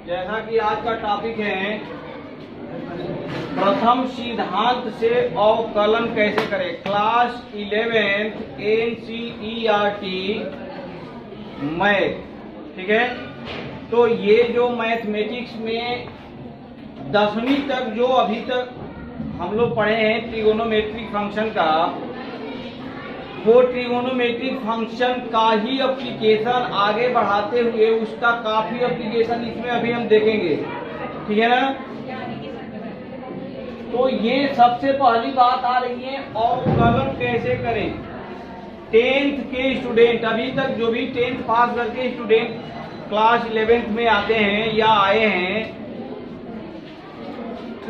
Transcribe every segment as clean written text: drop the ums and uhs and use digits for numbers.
जैसा कि आज का टॉपिक है प्रथम सिद्धांत से अवकलन कैसे करें, क्लास 11th NCERT मैथ। ठीक है, तो ये जो मैथमेटिक्स में 10वीं तक जो अभी तक हम लोग पढ़े हैं ट्रिगोनोमेट्रिक फंक्शन का, वो ट्रिगोनोमेट्रिक फंक्शन का ही एप्लीकेशन आगे बढ़ाते हुए उसका काफी एप्लीकेशन इसमें अभी हम देखेंगे। ठीक है ना। तो ये सबसे पहली बात आ रही है अवकलन कैसे करें। 10th के स्टूडेंट, अभी तक जो भी 10th पास करके स्टूडेंट क्लास 11th में आते हैं या आए हैं,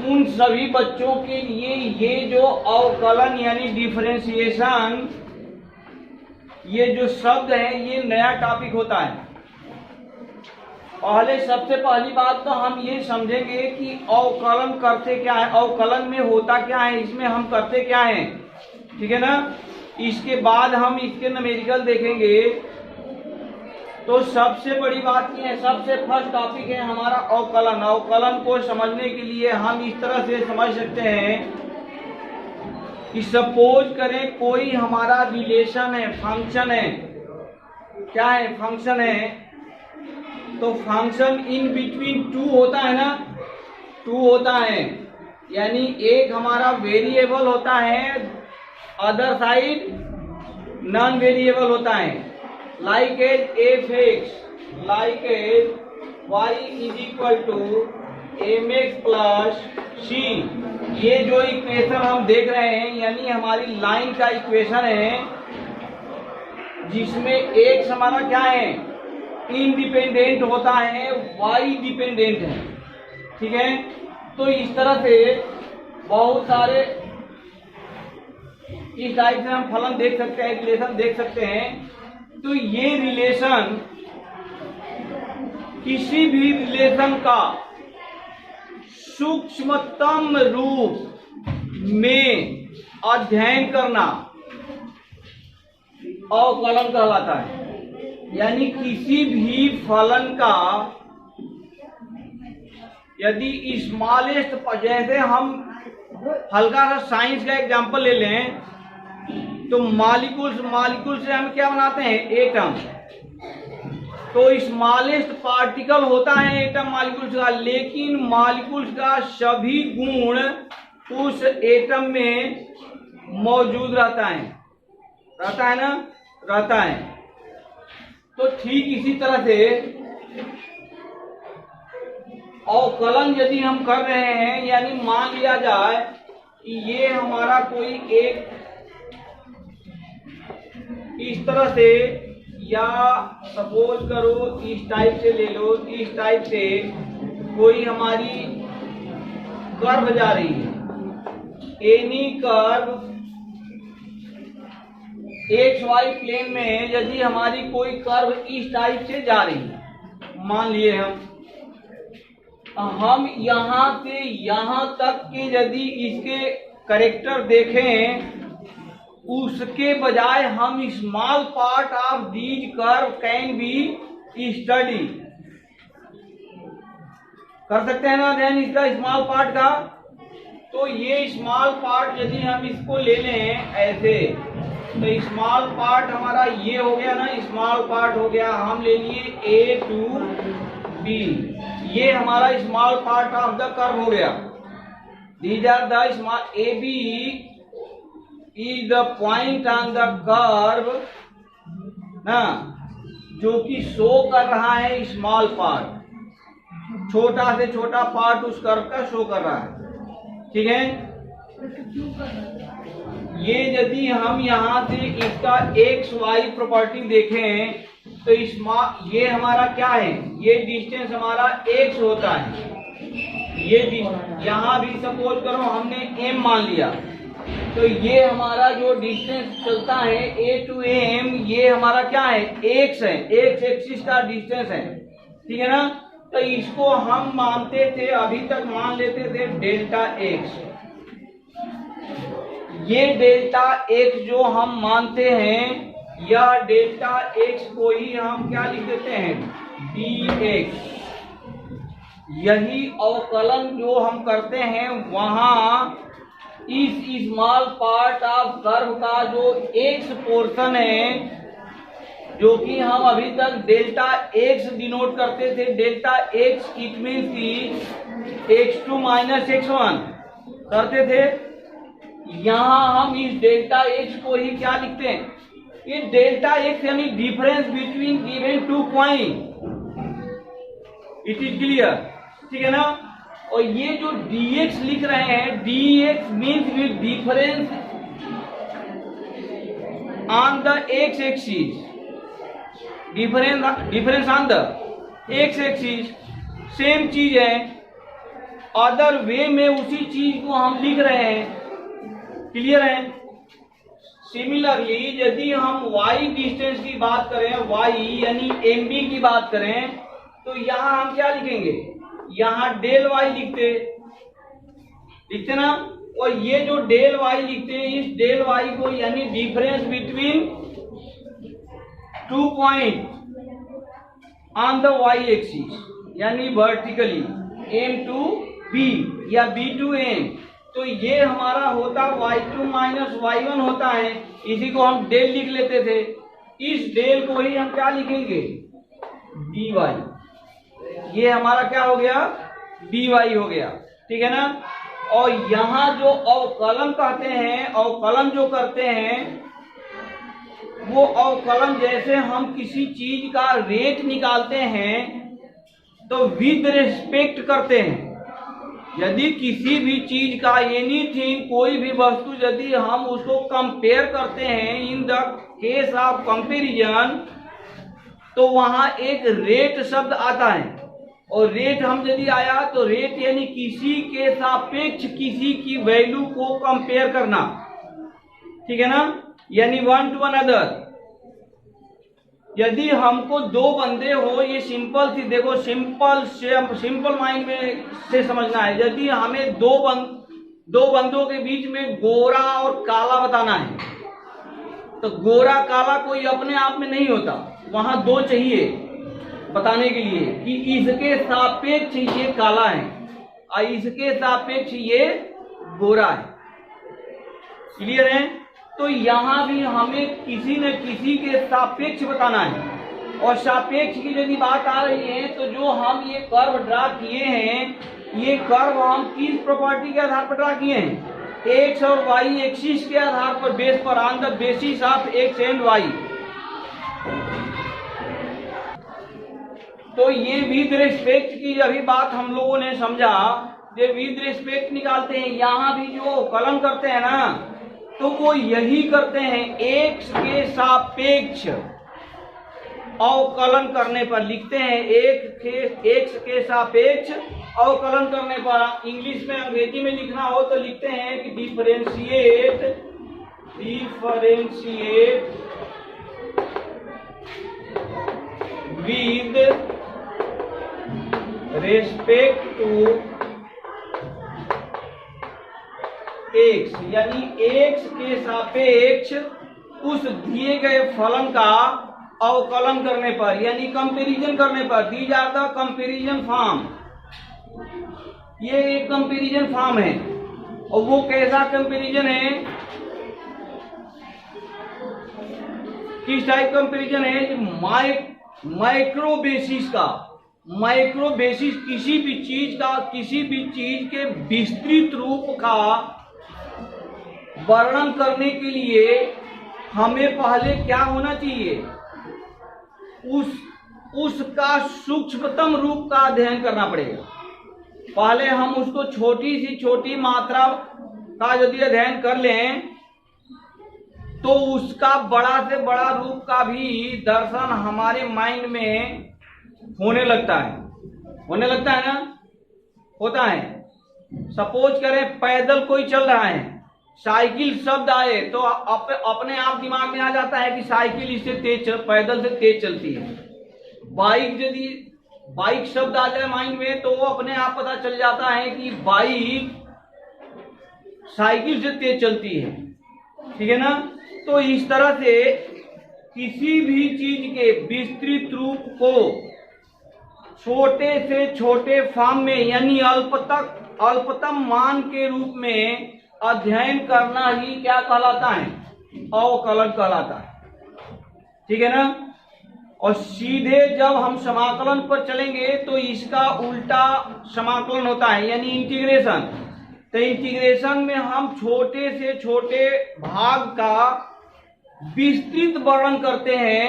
उन सभी बच्चों के लिए ये जो अवकलन यानी डिफरेंशिएशन, ये जो शब्द है ये नया टॉपिक होता है। पहले सबसे पहली बात तो हम ये समझेंगे कि अवकलन करते क्या है, अवकलन में होता क्या है, इसमें हम करते क्या है। ठीक है ना। इसके बाद हम इसके न्यूमेरिकल देखेंगे। तो सबसे बड़ी बात ये है, सबसे फर्स्ट टॉपिक है हमारा अवकलन। अवकलन को समझने के लिए हम इस तरह से समझ सकते हैं कि सपोज करें कोई हमारा रिलेशन है, फंक्शन है। क्या है? फंक्शन है। तो फंक्शन इन बिटवीन टू होता है ना, टू होता है, यानी एक हमारा वेरिएबल होता है, अदर साइड नॉन वेरिएबल होता है। Like as f x, like as y is equal to m x plus c. ये जो इक्वेशन हम देख रहे हैं यानी हमारी लाइन का इक्वेशन है, जिसमें एक्स हमारा क्या है, इंडिपेंडेंट होता है, वाई डिपेंडेंट है। ठीक है। तो इस तरह से बहुत सारे इस टाइप से हम फलन देख सकते हैं, रिलेशन देख सकते हैं। तो ये रिलेशन, किसी भी रिलेशन का सूक्ष्मतम रूप में अध्ययन करना अवकलन कहलाता है। यानी किसी भी फलन का यदि स्मॉलेस्ट, जैसे हम हल्का सा साइंस का एग्जांपल ले लें, तो मॉलिक्यूल से हम क्या बनाते हैं, एटम। तो स्मॉलेस्ट पार्टिकल होता है एटम मॉलिक्यूल्स का, लेकिन मॉलिक्यूल्स का सभी गुण उस एटम में मौजूद रहता है ना, रहता है। तो ठीक इसी तरह से अवकलन यदि हम कर रहे हैं, यानी मान लिया जाए कि ये हमारा कोई एक इस तरह से, या सपोज करो इस टाइप से ले लो, इस टाइप से कोई हमारी कर्व जा रही है, any curve x y plane में यदि हमारी कोई कर्व इस टाइप से जा रही है, मान लिए हम यहाँ से यहाँ तक के यदि इसके कैरेक्टर देखें, उसके बजाय हम small part of these curve can be study कर सकते हैं ना, ध्यान इसका स्मॉल पार्ट का। तो ये स्मॉल पार्ट यदि हम इसको ले लें ऐसे, तो स्मॉल पार्ट हमारा ये हो गया ना, स्मॉल पार्ट हो गया, हम ले लिए ए टू बी, ये हमारा small part of the curve हो गया। These are the small, A B is the point on the curve ना, जो कि शो कर रहा है स्मॉल पार्ट, छोटा से छोटा पार्ट उस कर्व का शो कर रहा है। ठीक है। ये यदि हम यहाँ से इसका एक्स वाई प्रॉपर्टी देखें, तो ये हमारा क्या है, ये डिस्टेंस हमारा एक्स होता है। ये यहाँ भी सपोज करो हमने एम मान लिया, तो ये हमारा जो डिस्टेंस चलता है ए टू एम, ये हमारा क्या है, एक्स है, एक्स एक्सिस का डिस्टेंस है। ठीक है ना। तो इसको हम मानते थे, अभी तक मान लेते थे डेल्टा एक्स। ये डेल्टा एक्स जो हम मानते हैं, यह डेल्टा एक्स को ही हम क्या लिख देते हैं, डी एक्स। यही अवकलन जो हम करते हैं वहां इस स्मॉल पार्ट ऑफ कर्व का जो एक्स पोर्शन है, जो कि हम अभी तक डेल्टा एक्स डिनोट करते थे, डेल्टा एक्स इट मीन्स की x2 माइनस x1 करते थे, यहां हम इस डेल्टा एक्स को ही क्या लिखते हैं, ये डेल्टा एक्स यानी difference between given two point. It is clear, ठीक है ना। और ये जो dx लिख रहे हैं, dx means with difference on the x axis, difference on the x axis same चीज है, अदर वे में उसी चीज को हम लिख रहे हैं। क्लियर है। सिमिलरली यदि हम y डिस्टेंस की बात करें, y यानी mb की बात करें, तो यहां हम क्या लिखेंगे, यहां डेल y लिखते ना। और ये जो डेल y लिखते हैं, इस डेल y को यानी difference between 2 point on the y axis यानी वर्टिकली m टू b या b टू m, तो ये हमारा होता y2 माइनस y1 होता है, इसी को हम डेल लिख लेते थे। इस डेल को ही हम क्या लिखेंगे, dy, ये हमारा क्या हो गया, dy हो गया, ठीक है ना। और यहां जो अवकलन कहते हैं, अवकलन जो करते हैं वो अवकलन जैसे हम किसी चीज का रेट निकालते हैं तो विद रिस्पेक्ट करते हैं। यदि किसी भी चीज का एनीथिंग, कोई भी वस्तु यदि हम उसको कंपेयर करते हैं in the case of comparison, तो वहां एक रेट शब्द आता है। और रेट हम यदि आया तो रेट यानी किसी के सापेक्ष किसी की वैल्यू को कंपेयर करना, ठीक है ना, यानी वन टू अनदर। यदि हमको दो बंदे हो, ये सिंपल सी देखो, सिंपल माइंड में से समझना है। यदि हमें दो बंदों के बीच में गोरा और काला बताना है, तो गोरा काला कोई अपने आप में नहीं होता, वहां दो चाहिए बताने के लिए कि इसके सापेक्ष ये काला है और इसके सापेक्ष ये गोरा है। क्लियर है। तो यहां भी हमें किसी न किसी के सापेक्ष बताना है। और सापेक्ष की यदि बात आ रही है, तो जो हम ये कर्व ड्रा किए हैं, ये कर्व हम किस प्रॉपर्टी के आधार पर ड्रा किए हैं, एक्स और वाई एक्सिस के आधार पर, बेस पर, on the basis of x and y. तो ये विद रिस्पेक्ट की अभी बात हम लोगों ने समझा, ये विद रिस्पेक्ट निकालते हैं। यहाँ भी जो अवकलन करते हैं ना, तो वो यही करते हैं, एक्स के सापेक्ष अवकलन करने पर लिखते हैं, एक्स के सापेक्ष अवकलन करने पर। इंग्लिश में, अंग्रेजी में लिखना हो तो लिखते हैं कि differentiate with respect to x, यानी एक्स के सापेक्ष उस दिए गए फलन का अवकलन करने पर, यानी कंपैरिजन करने पर। These are the comparison form, ये एक कंपैरिजन फॉर्म है। और वो कैसा कंपैरिजन है, किस टाइप कंपैरिजन है, माइक्रो बेसिस का। माइक्रो बेसिस किसी भी चीज के विस्तृत रूप का वर्णन करने के लिए हमें पहले क्या होना चाहिए, उसका सूक्ष्मतम रूप का अध्ययन करना पड़ेगा। पहले हम उसको छोटी से छोटी मात्रा का यदि अध्ययन कर लें, तो उसका बड़ा से बड़ा रूप का भी दर्शन हमारे माइंड में होने लगता है ना, होता है। सपोज करें पैदल कोई चल रहा है, साइकिल शब्द आए तो अपने आप दिमाग में आ जाता है कि साइकिल इससे पैदल से तेज चलती है। बाइक शब्द आ जाए माइंड में तो वो अपने आप पता चल जाता है कि बाइक साइकिल से तेज चलती है, ठीक है ना। तो इस तरह से किसी भी चीज के विस्तृत रूप को छोटे से छोटे फॉर्म में यानी अल्पतम मान के रूप में अध्ययन करना ही क्या कहलाता है? अवकलन कहलाता है। ठीक है ना। और सीधे जब हम समाकलन पर चलेंगे तो इसका उल्टा समाकलन होता है यानी इंटीग्रेशन। तो इंटीग्रेशन में हम छोटे से छोटे भाग का विस्तृत वर्णन करते हैं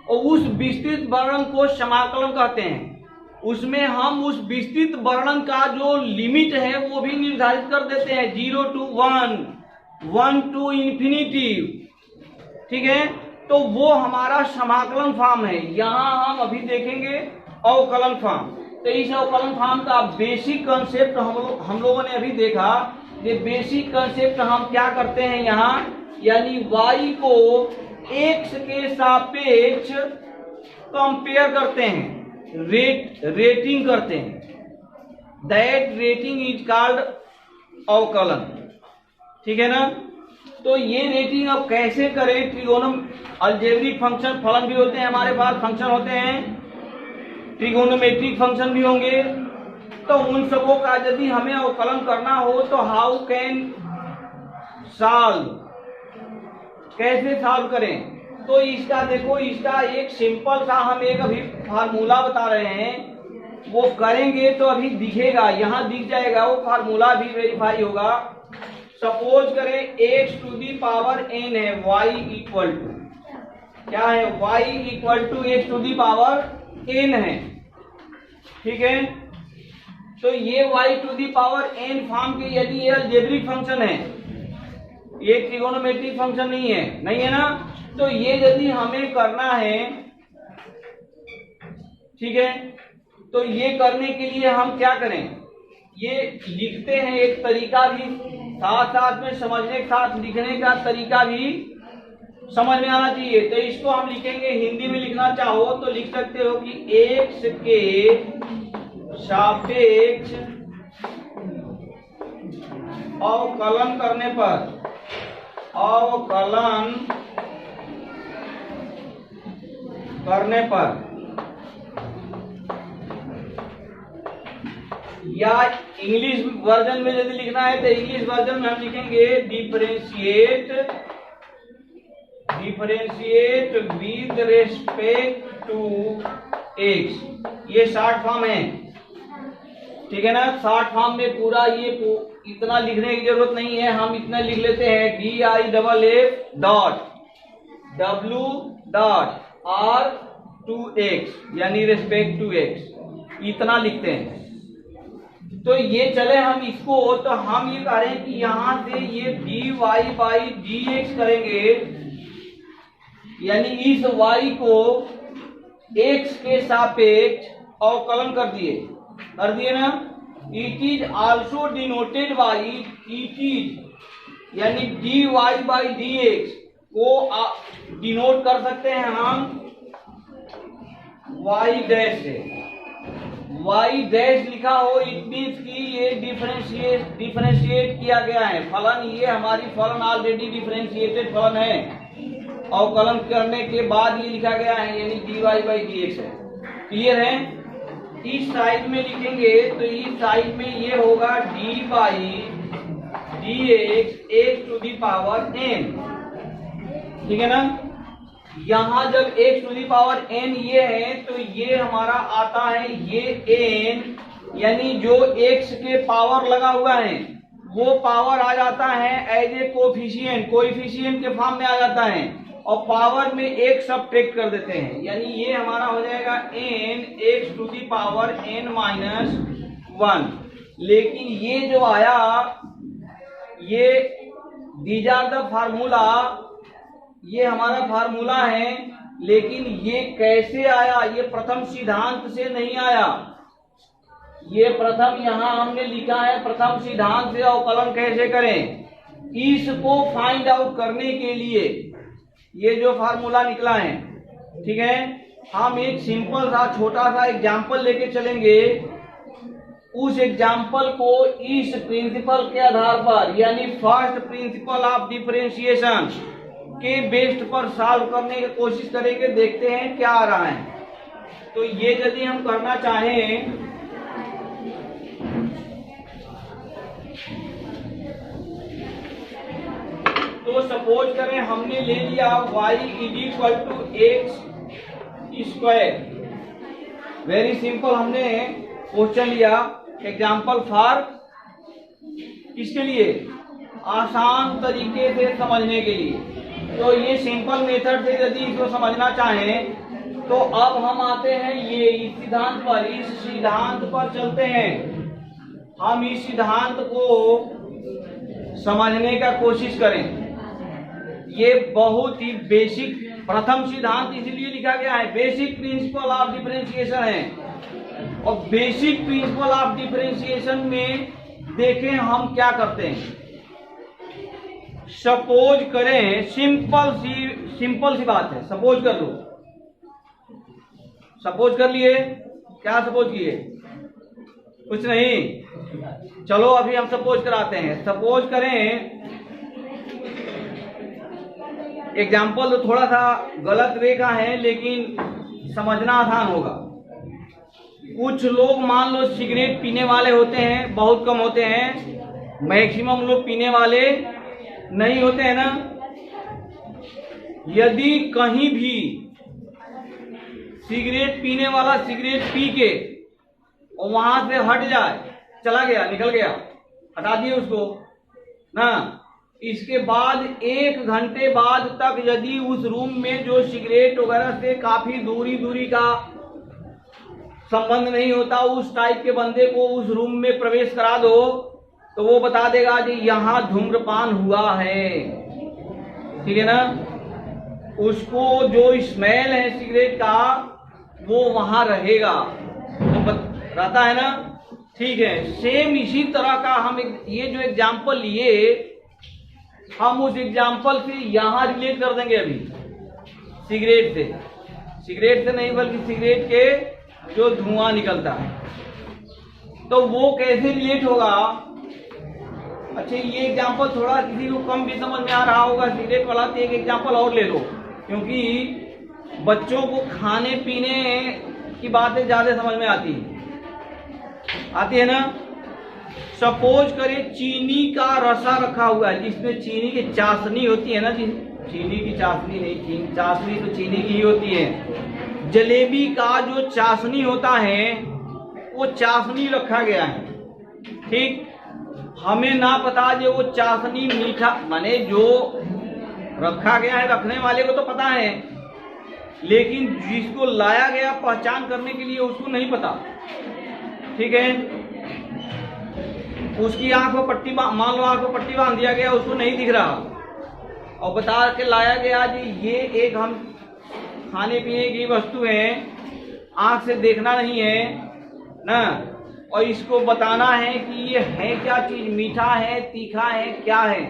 और उस विस्तृत वर्णन को समाकलन कहते हैं। उसमें हम उस विस्तृत वर्णन का जो लिमिट है वो भी निर्धारित कर देते हैं, 0 to 1, 1 to इंफिनिटी। ठीक है, तो वो हमारा समाकलन फॉर्म है। यहाँ हम अभी देखेंगे अवकलन फॉर्म। तो इस अवकलन फॉर्म का बेसिक कंसेप्ट हम लोगों ने अभी देखा। ये बेसिक कंसेप्ट हम क्या करते हैं यहाँ, यानी y को x के सापेक्ष कंपेयर करते हैं, रेटिंग करते हैं। दैट रेटिंग इज कॉल्ड अवकलन। ठीक है ना। तो ये रेटिंग अब कैसे करें? ट्रिगोनम अलजेब्रिक फंक्शन फलन भी होते हैं हमारे पास, फंक्शन होते हैं, ट्रिगोनोमेट्रिक फंक्शन भी होंगे। तो उन सबों का यदि हमें अवकलन करना हो तो हाउ कैन सॉल्व, कैसे सॉल्व करें? तो इसका देखो, इसका एक सिंपल सा हम एक अभी फार्मूला बता रहे हैं, वो करेंगे तो अभी दिखेगा, यहाँ दिख जाएगा, वो फार्मूला भी वेरीफाई होगा। सपोज करें x to the power n है, y इक्वल टू क्या है, y equal to x to the power n है। ठीक है, तो ये y to the power n form के यदि ये अलजेब्रिक फंक्शन है, ये ट्रिगोनोमेट्रिक फंक्शन नहीं है ना। तो ये यदि हमें करना है, ठीक है, तो ये करने के लिए हम क्या करें, ये लिखते हैं एक तरीका भी, साथ साथ में समझने के साथ लिखने का तरीका भी समझ में आना चाहिए। तो इसको हम लिखेंगे, हिंदी में लिखना चाहो तो लिख सकते हो कि x के सापेक्ष अवकलन करने पर, अवकलन करने पर, या इंग्लिश वर्जन में यदि लिखना है तो इंग्लिश वर्जन में हम लिखेंगे differentiate with respect to x। ये शॉर्ट फॉर्म है। ठीक है ना। शॉर्ट फॉर्म में पूरा ये इतना लिखने की जरूरत नहीं है, हम इतना लिख लेते हैं DIFF dot W dot R to x यानी रेस्पेक्ट टू x, इतना लिखते हैं। तो ये चले हम इसको, तो हम ये कह रहे हैं कि यहां से ये dy बाई dx करेंगे, यानी इस y को x के सापेक्ष अवकलन कर दिए ना। It is also denoted by, it is यानी dy बाई dx को डिनोट कर सकते हैं हम y डैश से। y डैश लिखा हो, इट मीन्स कि ये डिफरेंशिएट किया गया है फलन। ये हमारी फलन ऑलरेडी डिफरेंशिएटेड फलन है, अवकलन करने के बाद ये लिखा गया है, यानी dy बाई dx है। क्लियर है। इस साइड में लिखेंगे तो इस साइड में ये होगा d by dx x to the power n। ठीक है ना। यहाँ जब x to the power n ये है तो ये हमारा आता है ये n, यानी जो x के पावर लगा हुआ है वो पावर आ जाता है एज ए कोएफिशिएंट के फॉर्म में आ जाता है, और पावर में एक सब्ट्रैक्ट कर देते हैं, यानी ये हमारा हो जाएगा n x to the power n minus 1। लेकिन ये जो आया, ये दीज आर द फार्मूला, ये हमारा फार्मूला है, लेकिन ये कैसे आया, ये प्रथम सिद्धांत से नहीं आया। ये प्रथम यहाँ हमने लिखा है प्रथम सिद्धांत से अवकलन कैसे करें, इसको फाइंड आउट करने के लिए ये जो फार्मूला निकला है। ठीक है, हम एक सिंपल सा छोटा सा एग्जाम्पल लेके चलेंगे, उस एग्जाम्पल को इस प्रिंसिपल के आधार पर, यानी फर्स्ट प्रिंसिपल ऑफ डिफरेंशिएशन के बेस्ड पर सॉल्व करने की कोशिश करेंगे, देखते हैं क्या आ रहा है। तो ये यदि हम करना चाहें तो सपोज करें हमने ले लिया y = x²। वेरी सिंपल, हमने क्वेश्चन लिया एग्जाम्पल फॉर किसके लिए, आसान तरीके से समझने के लिए। तो ये सिंपल मेथड से यदि इसको समझना चाहें तो अब हम आते हैं ये इस सिद्धांत पर चलते हैं। हम इस सिद्धांत को समझने का कोशिश करें। ये बहुत ही बेसिक प्रथम सिद्धांत इसलिए लिखा गया है, बेसिक प्रिंसिपल ऑफ डिफरेंशिएशन है। और बेसिक प्रिंसिपल ऑफ डिफरेंशिएशन में देखें हम क्या करते हैं। सपोज करें, सिंपल सी बात है, सपोज कर लो। सपोज कर लिए, क्या सपोज किए, कुछ नहीं। चलो अभी हम सपोज कराते हैं। सपोज करें, एग्जाम्पल तो थोड़ा सा गलत वे का है लेकिन समझना आसान होगा। कुछ लोग मान लो सिगरेट पीने वाले होते हैं, बहुत कम होते हैं, मैक्सिमम लोग पीने वाले नहीं होते हैं ना। यदि कहीं भी सिगरेट पीने वाला सिगरेट पी के और वहां से हट जाए, चला गया, निकल गया, हटा दिए उसको ना, इसके बाद 1 घंटे बाद तक यदि उस रूम में जो सिगरेट वगैरह से काफी दूरी का संबंध नहीं होता, उस टाइप के बंदे को उस रूम में प्रवेश करा दो तो वो बता देगा जी यहाँ धूम्रपान हुआ है, ठीक है ना। उसको जो स्मेल है सिगरेट का वो वहां रहेगा, वो रहता है ना, ठीक है। सेम इसी तरह का हम ये जो एग्जाम्पल लिए, हम उस एग्जाम्पल से यहां रिलेट कर देंगे। अभी सिगरेट से नहीं बल्कि सिगरेट के जो धुआं निकलता है, तो वो कैसे रिलेट होगा। अच्छा, ये एग्जाम्पल थोड़ा किसी को कम भी समझ में आ रहा होगा सिगरेट वाला, तो एक एग्जाम्पल और ले लो, क्योंकि बच्चों को खाने पीने की बातें ज्यादा समझ में आती है ना। सपोज करें चीनी का रसा रखा हुआ है, जिसमें चीनी की चाशनी होती है ना, चीनी की चाशनी नहीं, चाशनी तो चीनी की ही होती है। जलेबी का जो चाशनी होता है वो चाशनी रखा गया है, ठीक। हमें ना पता जो वो चाशनी मीठा, माने जो रखा गया है, रखने वाले को तो पता है, लेकिन जिसको लाया गया पहचान करने के लिए उसको नहीं पता, ठीक है। उसकी आंख में पट्टी, मान लो आंख में पट्टी बांध दिया गया, उसको नहीं दिख रहा, और बता के लाया गया जी ये एक हम खाने पीने की वस्तु है, आंख से देखना नहीं है ना, और इसको बताना है कि ये है क्या चीज, मीठा है, तीखा है, क्या है।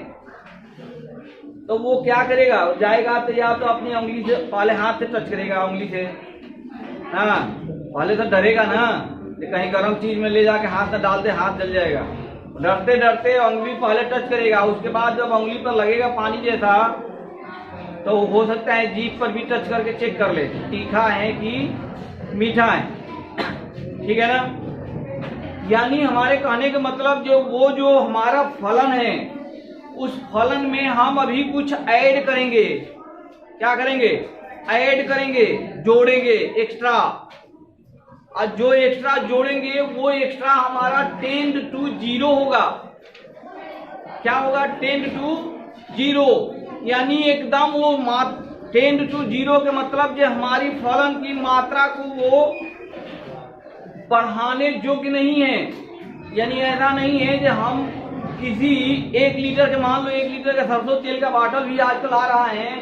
तो वो क्या करेगा, जाएगा तो या तो अपनी उंगली से पहले हाथ से टच करेगा, उंगली से, हाँ, पहले तो डरेगा ना, कहीं गर्म चीज में ले जाके हाथ में डालते हाथ जल जाएगा। डरते डरते उंगली पहले टच करेगा, उसके बाद जब उंगली पर लगेगा पानी जैसा, तो हो सकता है जीभ पर भी टच करके चेक कर ले तीखा है कि मीठा है, ठीक है ना। यानी हमारे कहने का मतलब जो हमारा फलन है, उस फलन में हम अभी कुछ ऐड करेंगे। क्या करेंगे, ऐड करेंगे, जोड़ेंगे एक्स्ट्रा, और जो एक्स्ट्रा जोड़ेंगे वो एक्स्ट्रा हमारा टेंड टू 0 होगा। क्या होगा, टेंड टू 0, यानी एकदम वो टेंड टू 0 के मतलब जो हमारी फलन की मात्रा को वो बढ़ाने योग्य नहीं है। यानी ऐसा नहीं है कि हम किसी 1 लीटर के, मान लो 1 लीटर का सरसों तेल का बाटल भी आजकल आ रहा है,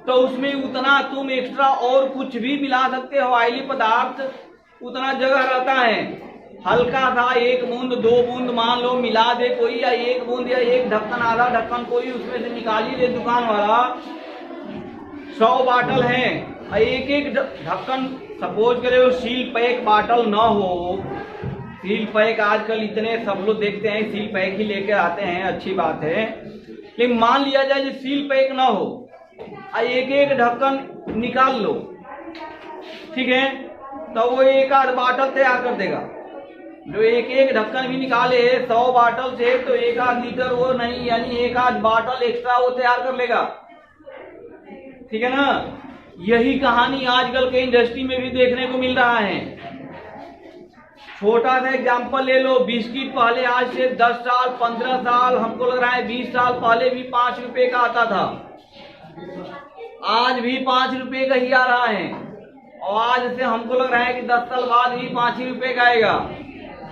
तो उसमें उतना तुम एक्स्ट्रा और कुछ भी मिला सकते हो, ऑयली पदार्थ उतना जगह रहता है। हल्का सा 1 बूंद 2 बूंद मान लो मिला दे कोई, या 1 बूंद या 1 ढक्कन आधा ढक्कन कोई उसमें से निकाल ही दे दुकान वाला। 100 बाटल है, एक ढक्कन, सपोज करे वो सील पैक बाटल ना हो, सील पैक आजकल इतने सब लोग देखते हैं सील पैक ही लेके आते हैं, अच्छी बात है, लेकिन मान लिया जाए जो सील पैक ना हो, एक ढक्कन निकाल लो, ठीक है। तो वो एक आध बाटल तैयार कर देगा। जो एक एक ढक्कन भी निकाले 100 बाटल से, तो एक आध लीटर वो नहीं, यानी एक आध बाटल एक्स्ट्रा वो तैयार कर लेगा। ठीक है ना। यही कहानी आजकल के इंडस्ट्री में भी देखने को मिल रहा है। छोटा सा एग्जांपल ले लो, बिस्किट पहले आज से 10 साल 15 साल, हमको लग रहा है 20 साल पहले भी 5 रुपए का आता था। आज भी 5 रुपए का ही आ रहा है, और आज से हमको लग रहा है कि 10 साल बाद भी 5 ही रुपए का आएगा।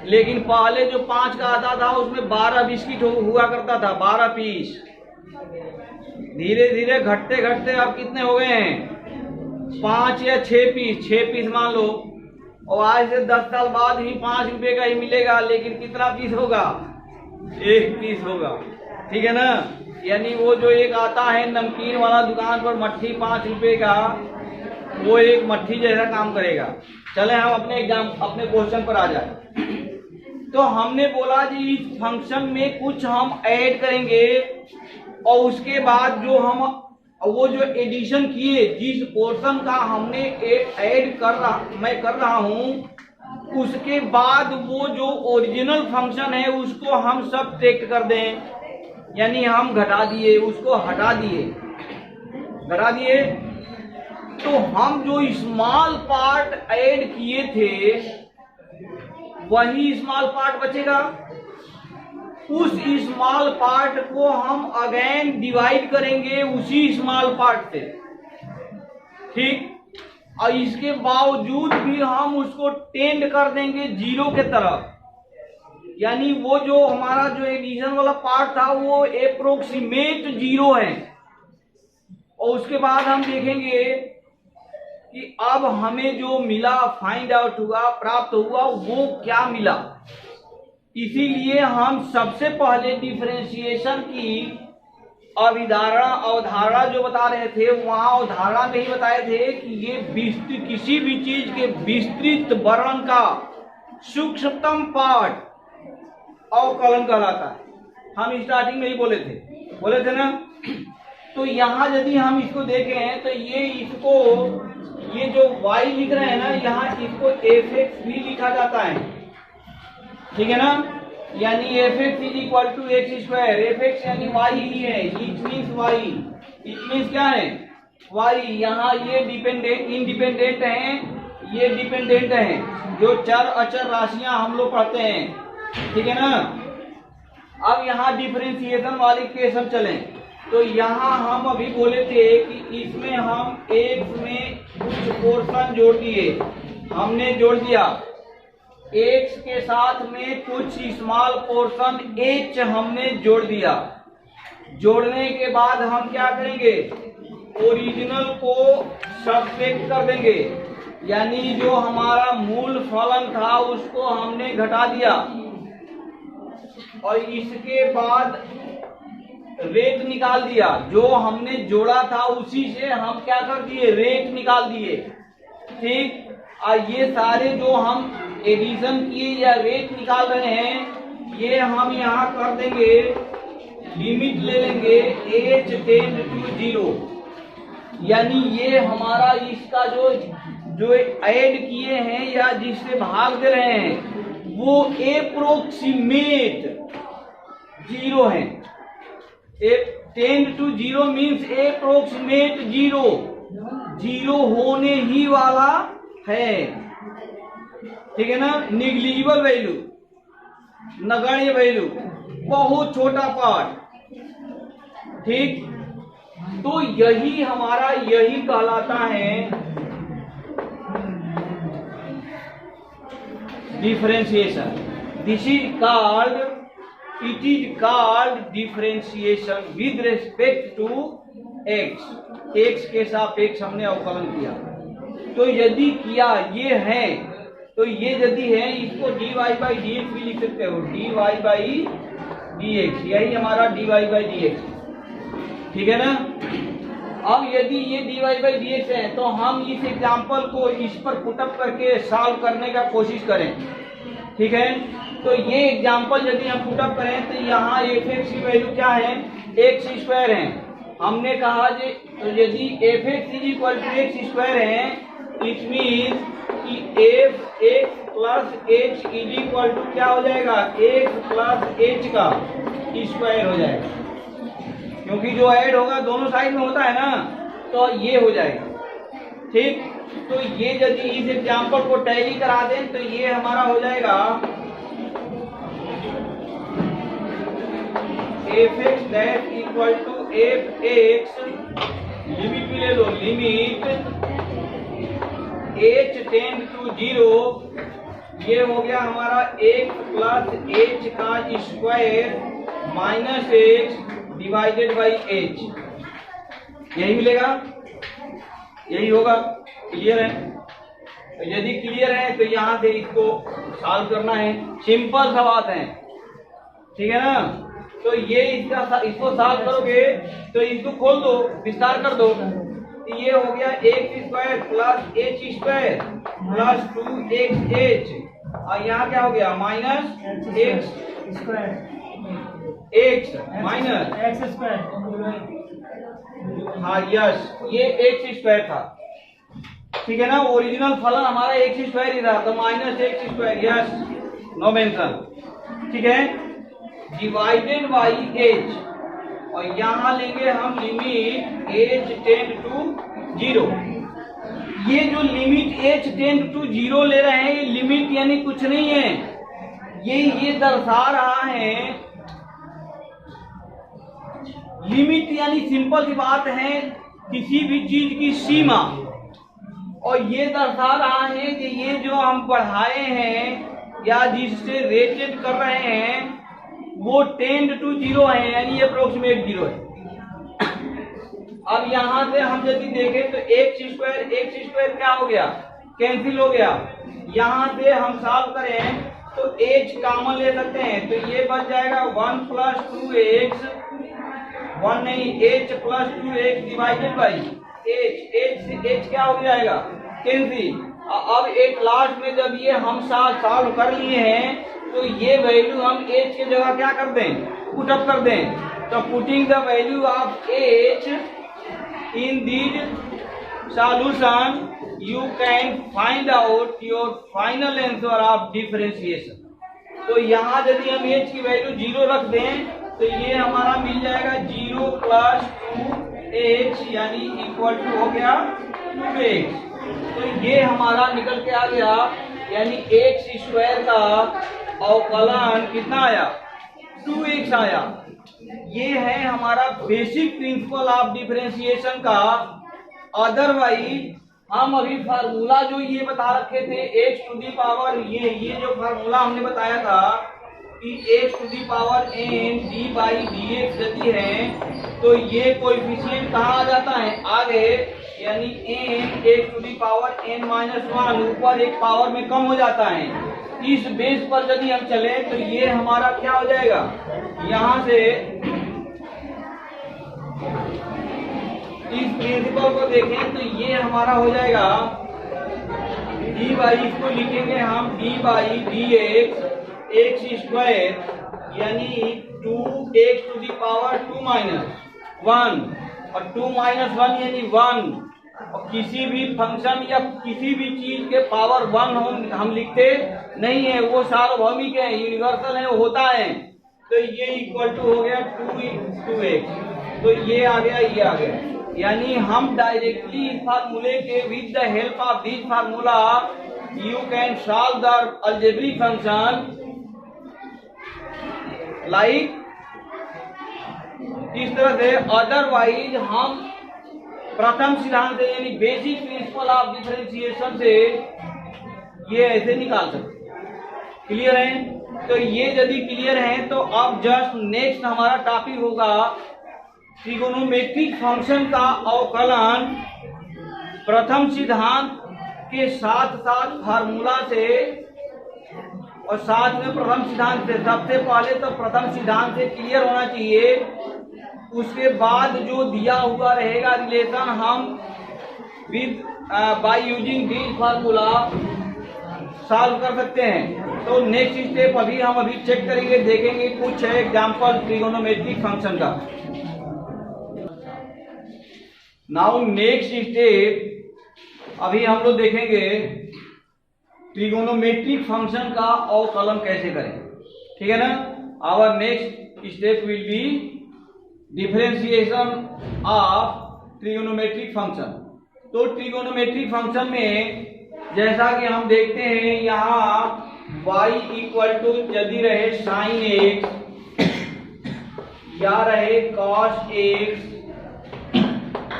लेकिन पहले जो 5 का आता था उसमें 12 बिस्किट हुआ करता था, 12 पीस। धीरे धीरे घटते घटते अब कितने हो गए हैं, 5 या 6 पीस, 6 पीस मान लो। और आज से 10 साल बाद ही 5 रुपए का ही मिलेगा, लेकिन कितना पीस होगा, 1 पीस होगा। ठीक है ना। यानी वो जो एक आता है नमकीन वाला दुकान पर मट्ठी 5 रुपए का, वो एक मट्ठी जैसा काम करेगा। चले हम अपने क्वेश्चन पर आ जाए। तो हमने बोला जी इस फंक्शन में कुछ हम ऐड करेंगे, और उसके बाद जो हम वो जो एडिशन किए, जिस पोर्शन का हमने मैं कर रहा हूं, उसके बाद वो जो ओरिजिनल फंक्शन है उसको हम सब्ट्रैक्ट कर दें। यानी हम घटा दिए, उसको हटा दिए, घटा दिए। तो हम जो स्मॉल पार्ट ऐड किए थे वही स्मॉल पार्ट बचेगा। उस स्मॉल पार्ट को हम अगेन डिवाइड करेंगे उसी स्मॉल पार्ट से। ठीक। और इसके बावजूद भी हम उसको टेंड कर देंगे 0 के तरफ। यानी वो जो हमारा जो एडिशन वाला पार्ट था वो अप्रोक्सीमेट 0 है। और उसके बाद हम देखेंगे कि अब हमें जो मिला, फाइंड आउट हुआ, प्राप्त हुआ, वो क्या मिला। इसीलिए हम सबसे पहले डिफरेंशिएशन की अवधारणा जो बता रहे थे, वहां अवधारणा में ही बताए थे कि ये किसी भी चीज के विस्तृत वर्णन का सूक्ष्मतम पार्ट अवकलन कहलाता है। हम स्टार्टिंग में ही बोले थे ना। तो यहाँ यदि हम इसको देखें तो ये जो y लिख रहे हैं ना, यहाँ इसको fx भी लिखा जाता है। ठीक है ना। यानी fx is equal to x square. fx यानी y ही है, इट मीन्स क्या है, y। यहाँ ये इंडिपेंडेंट हैं, ये डिपेंडेंट हैं, जो चर अचर राशियां हम लोग पढ़ते हैं। ठीक है ना। अब यहाँ डिफरेंशिएशन वाले केस हम चलें, तो यहाँ हम अभी बोले थे कि इसमें हम x में कुछ पोर्शन जोड़ दिए, हमने जोड़ दिया। x के साथ में कुछ स्मॉल पोर्शन h हमने जोड़ दिया। जोड़ने के बाद हम क्या करेंगे, ओरिजिनल को सब्ट्रैक्ट कर देंगे। यानी जो हमारा मूल फलन था उसको हमने घटा दिया, और इसके बाद रेट निकाल दिया। जो हमने जोड़ा था उसी से हम क्या कर दिए, रेट निकाल दिए। ठीक। और ये सारे जो हम एडिशन किए या रेट निकाल रहे हैं, ये हम यहाँ कर देंगे, लिमिट ले लेंगे h टेंड टू 0। यानी ये हमारा इसका जो ऐड किए हैं या जिससे भाग दे रहे हैं वो अप्रोक्सीमेट 0 है। 10 to 0 मीन्स अप्रोक्सीमेट 0 होने ही वाला है। ठीक है ना। निग्लिजिबल वैल्यू, नगण्य वैल्यू, बहुत छोटा पार्ट। ठीक। तो यही हमारा यही कहलाता है differentiation. It is called differentiation with respect to x। x के सापेक्ष हमने अवकलन किया। तो यदि किया ये है, तो ये यदि है इसको dy by dx भी लिख सकते हो, dy by dx, यही हमारा dy by dx। ठीक है ना। अब यदि ये dy by dx है तो हम इस एग्जाम्पल को इस पर पुटअप करके सॉल्व करने का कोशिश करें। ठीक है। तो ये एग्जाम्पल यदि हम पुटअप करें तो यहाँ fx की वैल्यू क्या है, एक्स स्क्वायर है। हमने कहा कि तो यदि fx is equal to x square है, इट मीन्स कि f x plus h is equal to क्या हो जाएगा, एक्स प्लस एच का स्क्वायर हो जाएगा, क्योंकि जो ऐड होगा दोनों साइड में होता है ना, तो ये हो जाएगा। ठीक, तो ये यदि इस एग्जाम्पल को टैली करा दें तो ये हमारा हो जाएगा f x that equal to f x, limit भी ले लो, लिमिट एच टेंड टू 0, ये हो गया हमारा एक्स प्लस एच का square minus x divided by h, यही मिलेगा, यही होगा। क्लियर है? तो यदि क्लियर है तो यहां से इसको सॉल्व करना है, सिंपल सा बात है, ठीक है ना। तो ये इसको सॉल्व करोगे तो इसको खोल दो, विस्तार कर दो, तो ये हो गया x square plus H square plus 2 H, और यहाँ क्या हो गया minus x square, x minus x square, हाँ यस, ये एक्स स्क्वायर था, ठीक है ना। ओरिजिनल फलन हमारा एक्स स्क्वायर ही था, तो minus x square, yes, no mention, ठीक है, डिवाइडेड बाई एच, और यहां लेंगे हम लिमिट एच टेंड टू 0। ये जो लिमिट एच टेंड टू 0 ले रहे हैं, ये लिमिट यानी कुछ नहीं है, ये दर्शा रहा है, लिमिट यानी सिंपल सी बात है किसी भी चीज की सीमा, और ये दर्शा रहा है कि ये जो हम बढ़ाए हैं या जिससे रेटेड कर रहे हैं वो टेंड टू 0 है, यानी अप्रोक्सीमेट 0 है। अब यहां से हम यदि देखें तो एक्स स्क्वायर क्या हो गया, कैंसिल हो गया, यहां से हम सॉल्व करें तो एच कॉमन ले सकते हैं, तो ये बच जाएगा 1 प्लस 2x, 1 नहीं, H plus 2x divided by H क्या हो जाएगा, कैंसिल। अब एक लास्ट में जब ये हम सॉल्व कर लिए हैं तो ये वैल्यू हम एच की जगह क्या कर दें, पुट अप कर दें, तो putting the value of H in this solution you can find out your final answer of differentiation. तो यहाँ यदि हम एच की वैल्यू 0 रख दें तो ये हमारा मिल जाएगा 0 प्लस 2h यानी इक्वल टू हो गया 2x, तो ये हमारा निकल के आ गया, यानी एक्स स्क्वायर का अवकलन कितना आया, 2x आया। ये है हमारा बेसिक प्रिंसिपल ऑफ डिफरेंशिएशन का। अदरवाइज हम अभी फार्मूला जो ये बता रखे थे एक्स टू दी पावर, ये जो फार्मूला हमने बताया था कि x to the power n d by d x यदि है तो ये कोएफिशिएंट कहाँ आ जाता है, आगे, यानी n x to the power n minus 1 ऊपर एक पावर में कम हो जाता है। इस बेस पर यदि हम चले तो ये हमारा क्या हो जाएगा, यहाँ से इस प्रिंसिपल को देखें तो ये हमारा हो जाएगा डी बाई, इसको लिखेंगे हम D by d x square, यानी 2x to the power 2 minus 1, और 2 माइनस 1 यानी 1, और किसी भी फंक्शन या किसी भी चीज के पावर 1 हम लिखते नहीं है, वो सार्वभौमिक है, यूनिवर्सल है, वो होता है, तो ये इक्वल टू हो गया 2x, तो ये आ गया, ये आ गया, यानी हम डायरेक्टली इस फार्मूले के with the help of this formula you can solve the algebraic function like इस तरह से। अदरवाइज हम प्रथम सिद्धांत से यानी बेसिक प्रिंसिपल ऑफ डिफरेंशिएशन से ये ऐसे निकाल सकते हैं। क्लियर है? तो ये यदि क्लियर है तो अब जस्ट नेक्स्ट हमारा टॉपिक होगा ट्रिगोनोमेट्रिक फंक्शन का अवकलन प्रथम सिद्धांत के साथ साथ फार्मूला से, और साथ में प्रथम सिद्धांत से। सबसे पहले तो प्रथम सिद्धांत से क्लियर होना चाहिए, उसके बाद जो दिया हुआ रहेगा रिलेशन हम with by using this formula solve कर सकते हैं। तो नेक्स्ट स्टेप अभी चेक करेंगे, देखेंगे कुछ है एग्जांपल ट्रिगोनोमेट्रिक फंक्शन का। नाउ नेक्स्ट स्टेप अभी हम लोग देखेंगे ट्रिगोनोमेट्रिक फंक्शन का अवकलन कैसे करें, ठीक है ना। Our next step will be differentiation of trigonometric function. तो ट्रिगोनोमेट्रिक फंक्शन में जैसा कि हम देखते हैं यहाँ y इक्वल टू यदि रहे साइन एक्स या रहे cos x,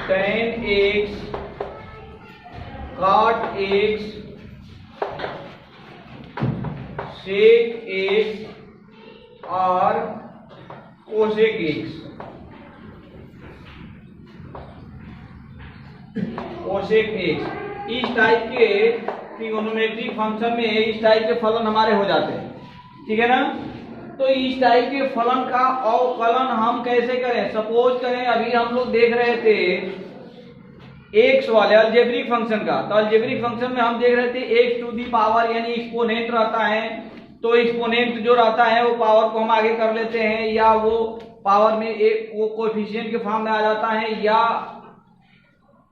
tan x, cot x, sec x और कोसेक एक्स, कोसेक एक्स, इस टाइप के ट्रिगोनोमेट्रिक फंक्शन में इस टाइप के फलन हमारे हो जाते हैं, ठीक है ना। तो इस टाइप के फलन का अवकलन हम कैसे करें। सपोज करें अभी हम लोग देख रहे थे एक्स वाले अलजेब्रिक फंक्शन का, तो अलजेब्रिक फंक्शन में हम देख रहे थे एक्स टू दी पावर यानी एक्सपोनेंट रहता है, तो एक्सपोनेंट जो रहता है वो पावर को हम आगे कर लेते हैं या वो पावर में एक वो कोएफिशिएंट के फॉर्म में आ जाता है या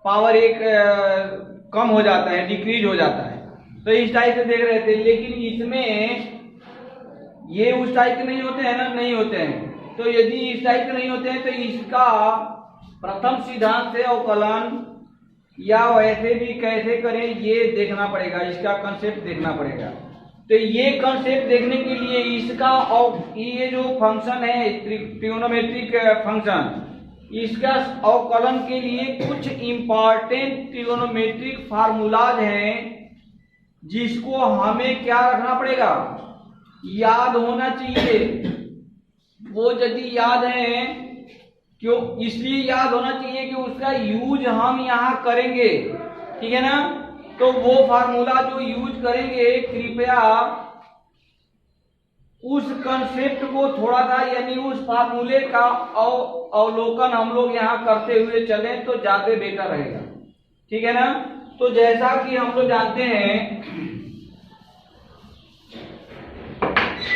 पावर एक कम हो जाता है, डिक्रीज हो जाता है। तो इस टाइप से देख रहे थे, लेकिन इसमें ये उस टाइप के नहीं होते हैं ना, नहीं होते हैं। तो यदि इस टाइप के नहीं होते हैं तो इसका प्रथम सिद्धांत से अवकलन या वैसे भी कैसे करें ये देखना पड़ेगा, इसका कंसेप्ट देखना पड़ेगा। तो ये कंसेप्ट देखने के लिए इसका ये जो फंक्शन है ट्रिगोनोमेट्रिक फंक्शन, इसका अवकलन के लिए कुछ इंपॉर्टेंट ट्रिगोनोमेट्रिक फार्मूलाज हैं जिसको हमें क्या रखना पड़ेगा, याद होना चाहिए। वो यदि याद है, क्यों इसलिए याद होना चाहिए कि उसका यूज हम यहाँ करेंगे, ठीक है ना। तो वो फार्मूला जो यूज करेंगे कृपया उस कंसेप्ट को थोड़ा सा यानी उस फार्मूले का अवलोकन हम लोग यहाँ करते हुए चलें तो ज्यादा बेहतर रहेगा, ठीक है ना। तो जैसा कि हम लोग जानते हैं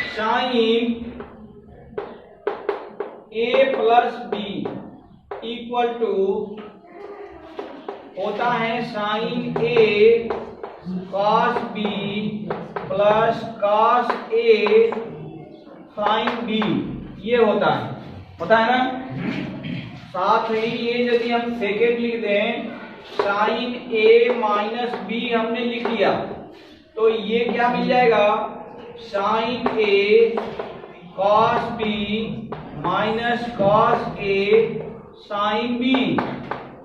sine A plus B equal to होता है sine A cos B plus cos A sine B, ये होता है ना। साथ ही ये यदि हम सेकेंड लिख दें साइन ए माइनस बी हमने लिख लिया तो ये क्या मिल जाएगा, sign A cos B minus cos A sine B,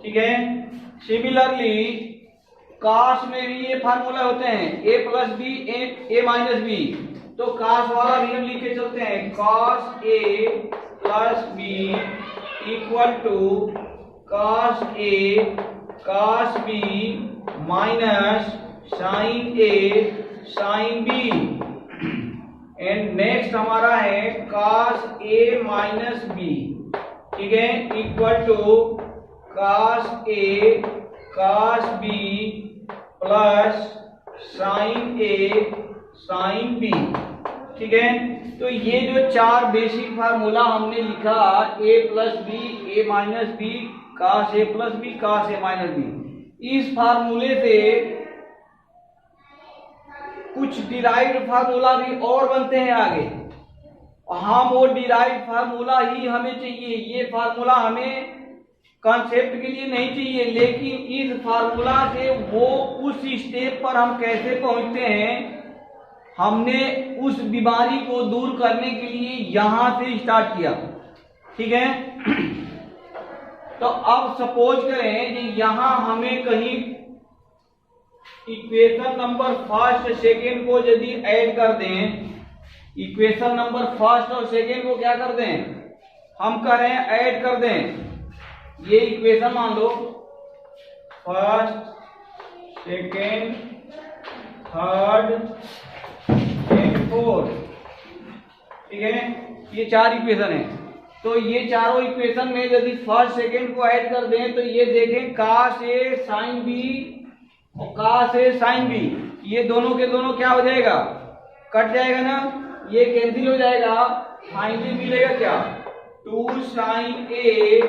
ठीक है। सिमिलरली कॉस में भी ये फार्मूला होते हैं A plus B A minus B, तो कॉस वाला भी हम लिख के चलते हैं cos A plus B equal to cos A cos B minus sine A sine B. And next हमारा है कॉस ए माइनस बी, ठीक है, equal to cos A cos B plus sine A sine B, ठीक है। तो ये जो चार बेसिक फार्मूला हमने लिखा ए plus B A minus B cos A plus B cos A minus B, इस फार्मूले से कुछ डिराइव्ड फार्मूला भी और बनते हैं आगे, हम वो डिराइव्ड फार्मूला ही हमें चाहिए। ये फार्मूला हमें कॉन्सेप्ट के लिए नहीं चाहिए, लेकिन इस फार्मूला से वो उस स्टेप पर हम कैसे पहुंचते हैं, हमने उस बीमारी को दूर करने के लिए यहां से स्टार्ट किया, ठीक है। तो अब सपोज करें कि यहां हमें कहीं इक्वेशन नंबर फर्स्ट सेकेंड को यदि ऐड कर दें, इक्वेशन नंबर फर्स्ट और सेकेंड को क्या कर दें, हम करें ऐड कर दें। ये इक्वेशन मान लो first second third and fourth, ठीक है, ये चार इक्वेशन है। तो ये चारों इक्वेशन में यदि फर्स्ट सेकेंड को ऐड कर दें तो ये देखें कॉस ए साइन बी और कॉस ए साइन बी, ये दोनों के दोनों क्या हो जाएगा, कट जाएगा ना, ये कैंसिल हो जाएगा। फाइनली मिलेगा क्या, 2 साइन ए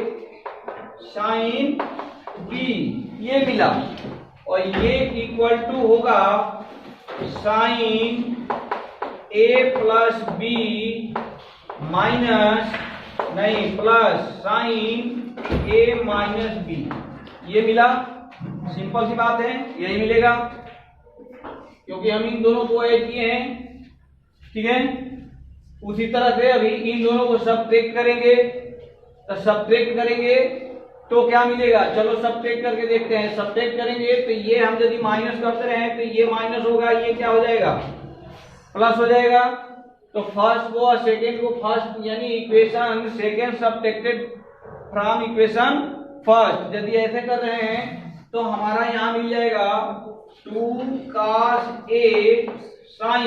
साइन बी, ये मिला। और ये इक्वल टू होगा sign A plus B minus नहीं प्लस साइन ए माइनस बी, ये मिला। सिंपल सी बात है, यही मिलेगा क्योंकि हम इन दोनों को ऐड किए हैं। ठीक है, उसी तरह से अभी इन दोनों को सब्ट्रैक्ट करेंगे, तो सब्ट्रैक्ट करेंगे तो क्या मिलेगा, चलो सब्ट्रैक्ट करके देखते हैं। सब्ट्रैक्ट करेंगे तो ये हम यदि माइनस करते रहे तो ये माइनस होगा, ये क्या हो जाएगा, प्लस हो जाएगा। तो फर्स्ट को और सेकेंड को फर्स्ट यानी equation second subtracted from equation first, यदि ऐसे कर रहे हैं तो हमारा यहाँ मिल जाएगा 2 cos A sin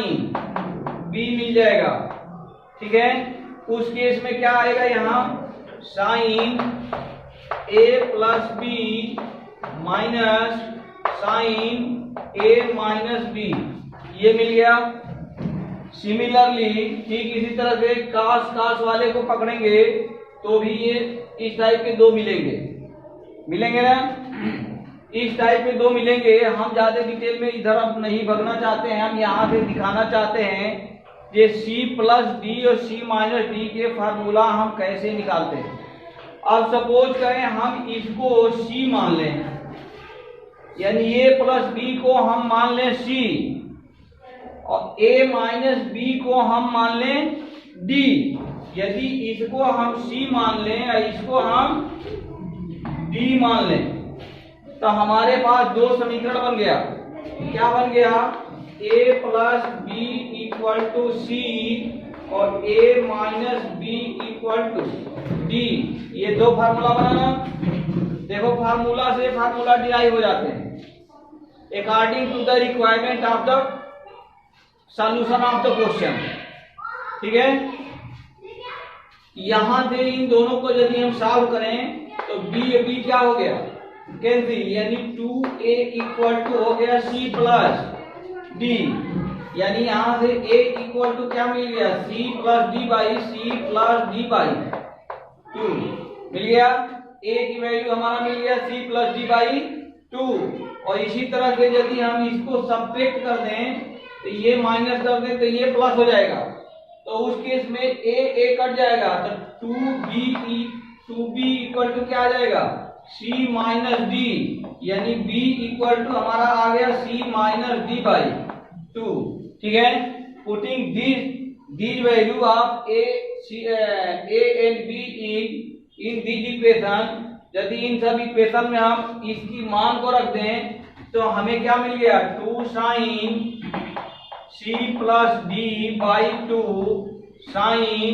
B मिल जाएगा। ठीक है, उस केस में क्या आएगा, यहाँ sin A plus B minus sin A minus B, ये मिल गया। सिमिलरली ठीक इसी तरह से cos वाले को पकड़ेंगे तो भी ये इस टाइप के दो मिलेंगे ना, इस टाइप के दो मिलेंगे। हम ज्यादा डिटेल में इधर अब नहीं भगना चाहते हैं, हम यहाँ से दिखाना चाहते हैं ये C प्लस डी और C माइनस डी के फार्मूला हम कैसे निकालते हैं। अब सपोज करें हम इसको C मान लें, यानी A प्लस बी को हम मान लें C और A माइनस बी को हम मान लें D। यदि इसको हम C मान लें और इसको हम D मान लें तो हमारे पास दो समीकरण बन गया। क्या बन गया, A plus B equal to C और A minus B equal to D। ये दो फार्मूला बनाना, देखो फार्मूला से फार्मूला डिराइव हो जाते हैं according to the requirement of the solution of the question. ठीक है, यहां से इन दोनों को यदि हम सॉल्व करें तो बी क्या हो गया, कैंसिल, यानी 2a इक्वल टू हो गया C प्लस डी, यानी यहां से a इक्वल टू क्या मिल गया, C plus D by C plus D by 2 मिल गया। a की वैल्यू हमारा मिल गया C प्लस डी बाई 2। और इसी तरह से यदि हम इसको सब्ट्रैक्ट कर दें तो ये माइनस कर दें तो ये प्लस हो जाएगा, तो उस केस में a कट जाएगा तो 2b इक्वल टू क्या आ जाएगा, C माइनस डी, यानी b इक्वल टू हमारा आ गया C माइनस डी बाई 2। ठीक है, putting these value of a and b in these equation, यदि इन सब इक्वेशन में हम इसकी मान को रख दें तो हमें क्या मिल गया, 2 sin C plus D by 2 sin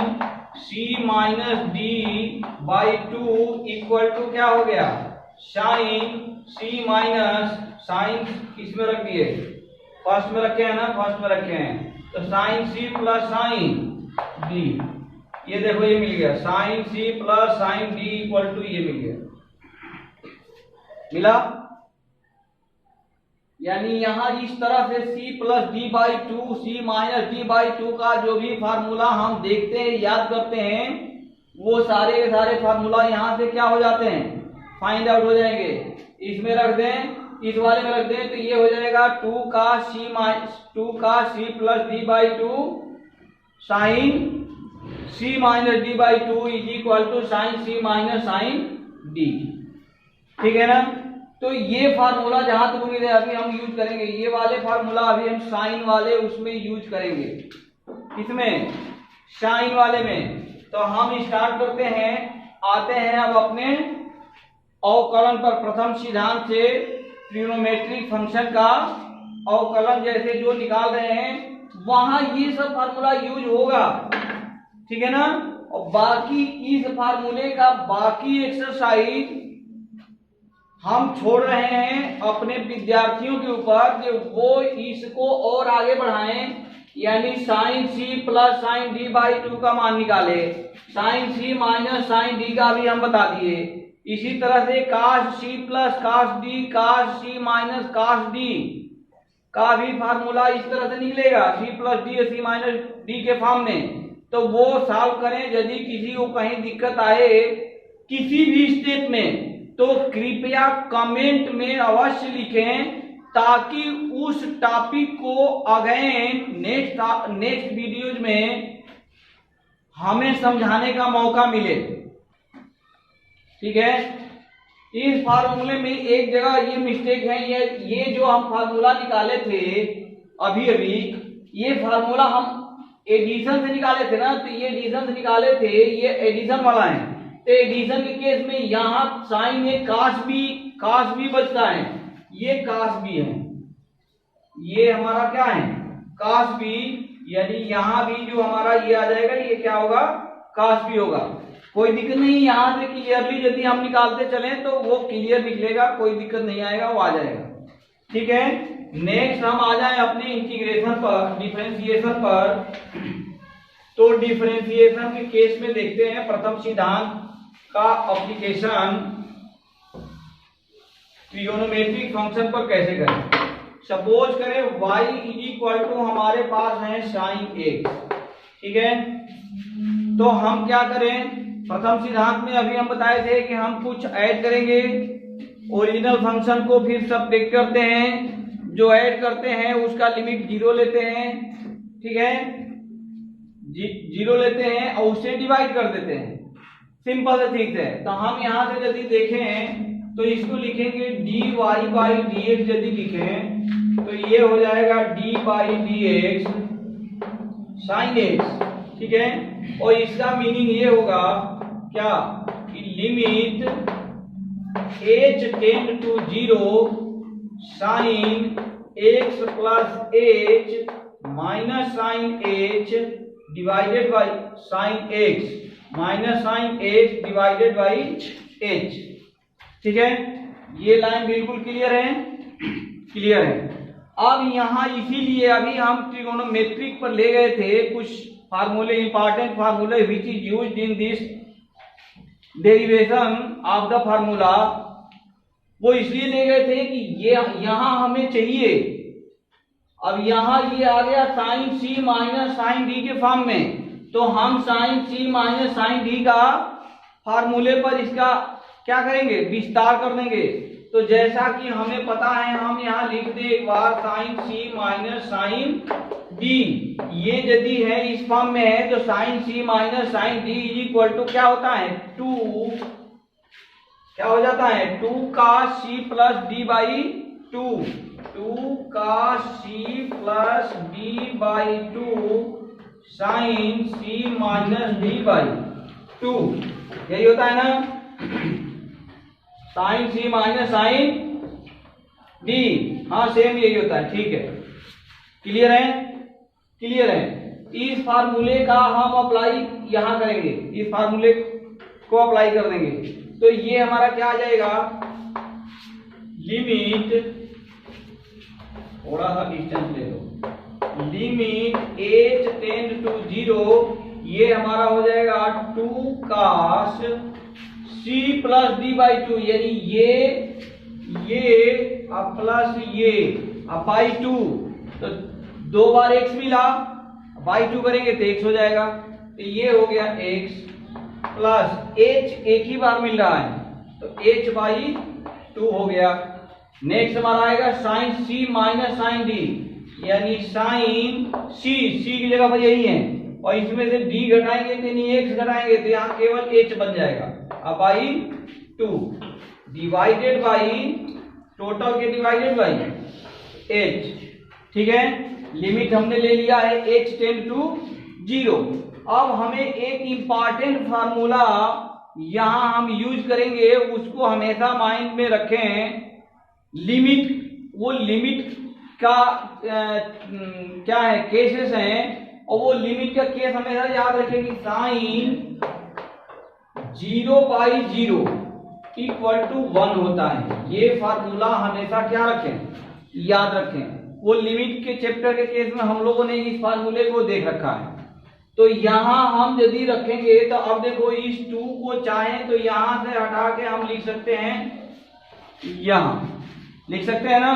C minus D by 2 equal to क्या हो गया, sin C माइनस साइन किसमें रख दिए, फर्स्ट में रखे हैं ना, फर्स्ट में रखे हैं तो sin C plus sine D, ये देखो ये मिल गया sin C plus sine D equal to ये मिल गया, मिला। यानी यहाँ इस तरह से C plus D by 2 C minus D by 2 का जो भी फार्मूला हम देखते हैं याद करते हैं वो सारे के सारे फार्मूला यहाँ से क्या हो जाते हैं, फाइंड आउट हो जाएंगे। इसमें रख दें, इस वाले में रख दें तो ये हो जाएगा 2 का C plus D by 2 sine C minus D by 2 is equal to sine C minus sine D. ठीक है ना, तो ये फार्मूला जहां तक उम्मीद है अभी हम यूज करेंगे, ये वाले फार्मूला अभी हम साइन वाले उसमें यूज करेंगे, इसमें साइन वाले में। तो हम स्टार्ट करते हैं, आते हैं अब अपने अवकलन पर। प्रथम सिद्धांत से ट्रिग्नोमेट्रिक फंक्शन का अवकलन जैसे जो निकाल रहे हैं वहां ये सब फार्मूला यूज होगा। ठीक है ना, और बाकी इस फार्मूले का बाकी एक्सरसाइज हम छोड़ रहे हैं अपने विद्यार्थियों के ऊपर कि वो इसको और आगे बढ़ाएं, यानी sine C plus sine D by 2 का मान निकाले, sine C minus sine D का भी हम बता दिए। इसी तरह से cos C plus cos D, cos C minus cos D का भी फार्मूला इस तरह से निकलेगा, C plus D C minus D के फॉर्म में। तो वो सॉल्व करें। यदि किसी को कहीं दिक्कत आए किसी भी स्टेप में तो कृपया कमेंट में अवश्य लिखें ताकि उस टॉपिक को अगेन नेक्स्ट वीडियोज में हमें समझाने का मौका मिले। ठीक है, इस फार्मूले में एक जगह ये मिस्टेक है, ये जो हम फार्मूला निकाले थे अभी अभी, ये फार्मूला हम एडिशन से निकाले थे ना, तो ये एडिशन से निकाले थे, ये एडिशन वाला है। तो एडिशन के केस में यहाँ साइन ए काश भी बचता है, ये काश भी है, ये हमारा क्या है काश भी, यानी यहाँ भी जो हमारा ये आ जाएगा, ये क्या होगा काश भी होगा। कोई दिक्कत नहीं, यहाँ से क्लियरली यदि हम निकालते चले तो वो क्लियर निकलेगा, कोई दिक्कत नहीं आएगा, वो आ जाएगा। ठीक है, नेक्स्ट हम आ जाए अपने इंटीग्रेशन पर, डिफरेंशिएशन पर। तो डिफरेंशिएशन के केस में देखते हैं प्रथम सिद्धांत का एप्लीकेशन ट्रिगोनोमेट्रिक फंक्शन पर कैसे करें। सपोज करें y इज इक्वल टू हमारे पास है साइन x। ठीक है, तो हम क्या करें, प्रथम सिद्धांत में अभी हम बताए थे कि हम कुछ ऐड करेंगे, ओरिजिनल फंक्शन को फिर सब्ट्रैक्ट करते हैं, जो ऐड करते हैं उसका लिमिट 0 लेते हैं। ठीक है, 0 लेते हैं और उससे डिवाइड कर देते हैं, सिंपल से ठीक है। तो हम यहाँ से यदि देखें तो इसको लिखेंगे dy बाई dx, यदि लिखें तो ये हो जाएगा d by dx sine x। ठीक है, और इसका मीनिंग ये होगा क्या कि limit h tend to 0 sine x plus h minus sine h divided by sine x minus sine x divided by h। ठीक है, ये लाइन बिल्कुल क्लियर है, क्लियर है। अब यहाँ इसीलिए अभी हम ट्रिगोनोमेट्रिक पर ले गए थे कुछ फार्मूले, इंपॉर्टेंट फार्मूले which is used in this derivation of the formula. वो इसलिए ले गए थे कि ये यहाँ हमें चाहिए। अब यहाँ ये आ गया sign c minus sine D के फॉर्म में, तो हम sign c minus sine D का फार्मूले पर इसका क्या करेंगे, विस्तार कर देंगे। तो जैसा कि हमें पता है, हम यहाँ लिख दे एक बार sine c minus sine D, ये यदि है इस फॉर्म में है तो sine c minus sine d is equal to क्या होता है 2, क्या हो जाता है 2 cos c plus D by 2, 2 cos c plus D by 2 sine c minus D by 2, यही होता है ना, sine c minus sine d, हाँ सेम यही होता है। ठीक है, क्लियर है, क्लियर है। इस फार्मूले का हम अप्लाई यहां करेंगे, इस फार्मूले को अप्लाई कर देंगे, तो ये हमारा क्या आ जाएगा, लिमिट, थोड़ा सा डिस्टेंस ले लो, लिमिट h टेंड टू 0, ये हमारा हो जाएगा 2 cos c plus D by 2, यानी ये अब प्लस ये अब बाई 2, तो 2 बार x मिला, बाई 2 करेंगे तो x हो जाएगा, तो ये हो गया x प्लस h एक ही बार मिल रहा है तो h बाई 2 हो गया। नेक्स्ट हमारा आएगा sine c minus sine d, यानी साइन c की जगह पर यही है, और इसमें से d घटाएंगे तो यानी x घटाएंगे तो यहाँ केवल h बन जाएगा, अब बाई 2 डिवाइडेड बाई टोटल के डिवाइडेड बाई h। ठीक है, लिमिट हमने ले लिया है h टेंड टू 0। अब हमें एक इंपॉर्टेंट फार्मूला यहां हम यूज करेंगे, उसको हमेशा माइंड में रखें, लिमिट, वो लिमिट का क्या है केसेस हैं, और वो लिमिट का केस हमेशा याद रखें कि साइन 0 बाई 0 इक्वल टू 1 होता है। ये फार्मूला हमेशा क्या रखें, याद रखें। वो लिमिट के चैप्टर के केस में हम लोगों ने इस फार्मूले को देख रखा है, तो यहाँ हम यदि रखेंगे तो अब देखो इस 2 को चाहें तो यहाँ से हटा के हम लिख सकते हैं, यहाँ लिख सकते हैं ना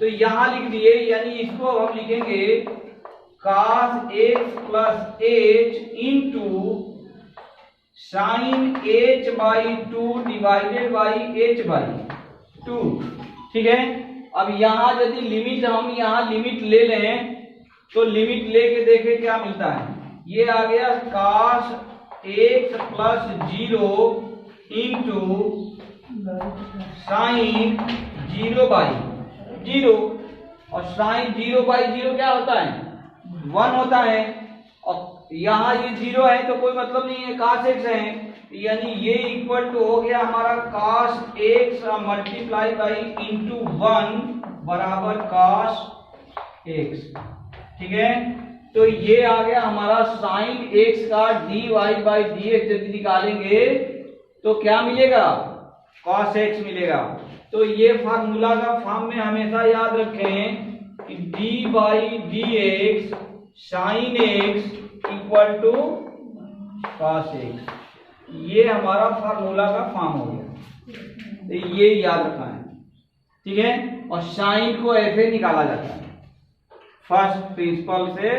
तो यहाँ लिख दिए, यानी इसको अब हम लिखेंगे cos x plus h into sine h by 2 divided by h by 2। ठीक है, अब यहाँ यदि लिमिट हम यहाँ लिमिट ले लें तो लिमिट लेके देखें क्या मिलता है। ये आ गया cos x plus 0 into sine 0/0 और साइन 0/0 क्या होता है 1 होता है और यहाँ ये 0 है तो कोई मतलब नहीं है cos x है, यानी ये इक्वल टू हो गया हमारा cos x multiply by into 1 बराबर cos x। ठीक है, तो ये आ गया हमारा साइन x का dy/dx यदि निकालेंगे तो क्या मिलेगा cos x मिलेगा। तो ये फार्मूला का फॉर्म में हमेशा याद रखें कि dy/dx sine x equal to cos x, ये हमारा फार्मूला का फॉर्म हो गया, तो ये याद रखना है। ठीक है, और साइन को ऐसे निकाला जाता है फर्स्ट प्रिंसिपल से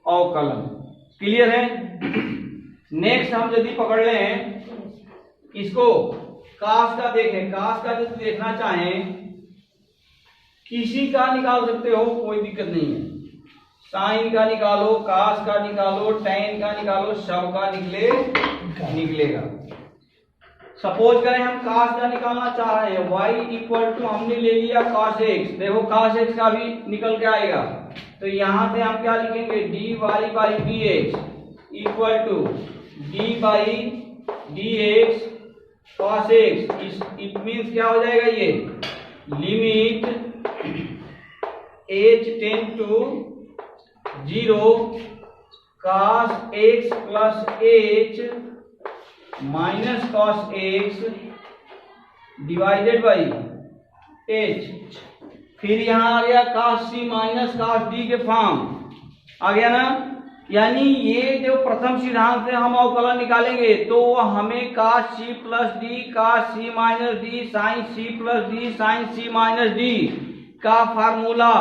अवकलन। क्लियर है। नेक्स्ट हम यदि पकड़ लें इसको कास का देखें, कास का यदि देखना चाहें किसी का निकाल सकते हो कोई दिक्कत नहीं है, साइन का निकालो, कास का निकालो, टेन का निकालो, सब का निकलेगा। सपोज करें हम कास का निकालना चाह रहे हैं, y इक्वल टू हमने ले लिया cos x, देखो cos x का भी निकल के आएगा, तो यहां से हम क्या लिखेंगे dy/dx equal to d/dx cos x। It means क्या हो जाएगा, ये limit h tend to 0 cos x plus h minus cos x divided by h। फिर यहां आ गया cos c minus cos d के फॉर्म आ गया ना, यानी ये जो प्रथम सिद्धांत से हम अवकलन निकालेंगे तो हमें cos c plus d cos c minus d sin c plus d sin c minus d का फार्मूला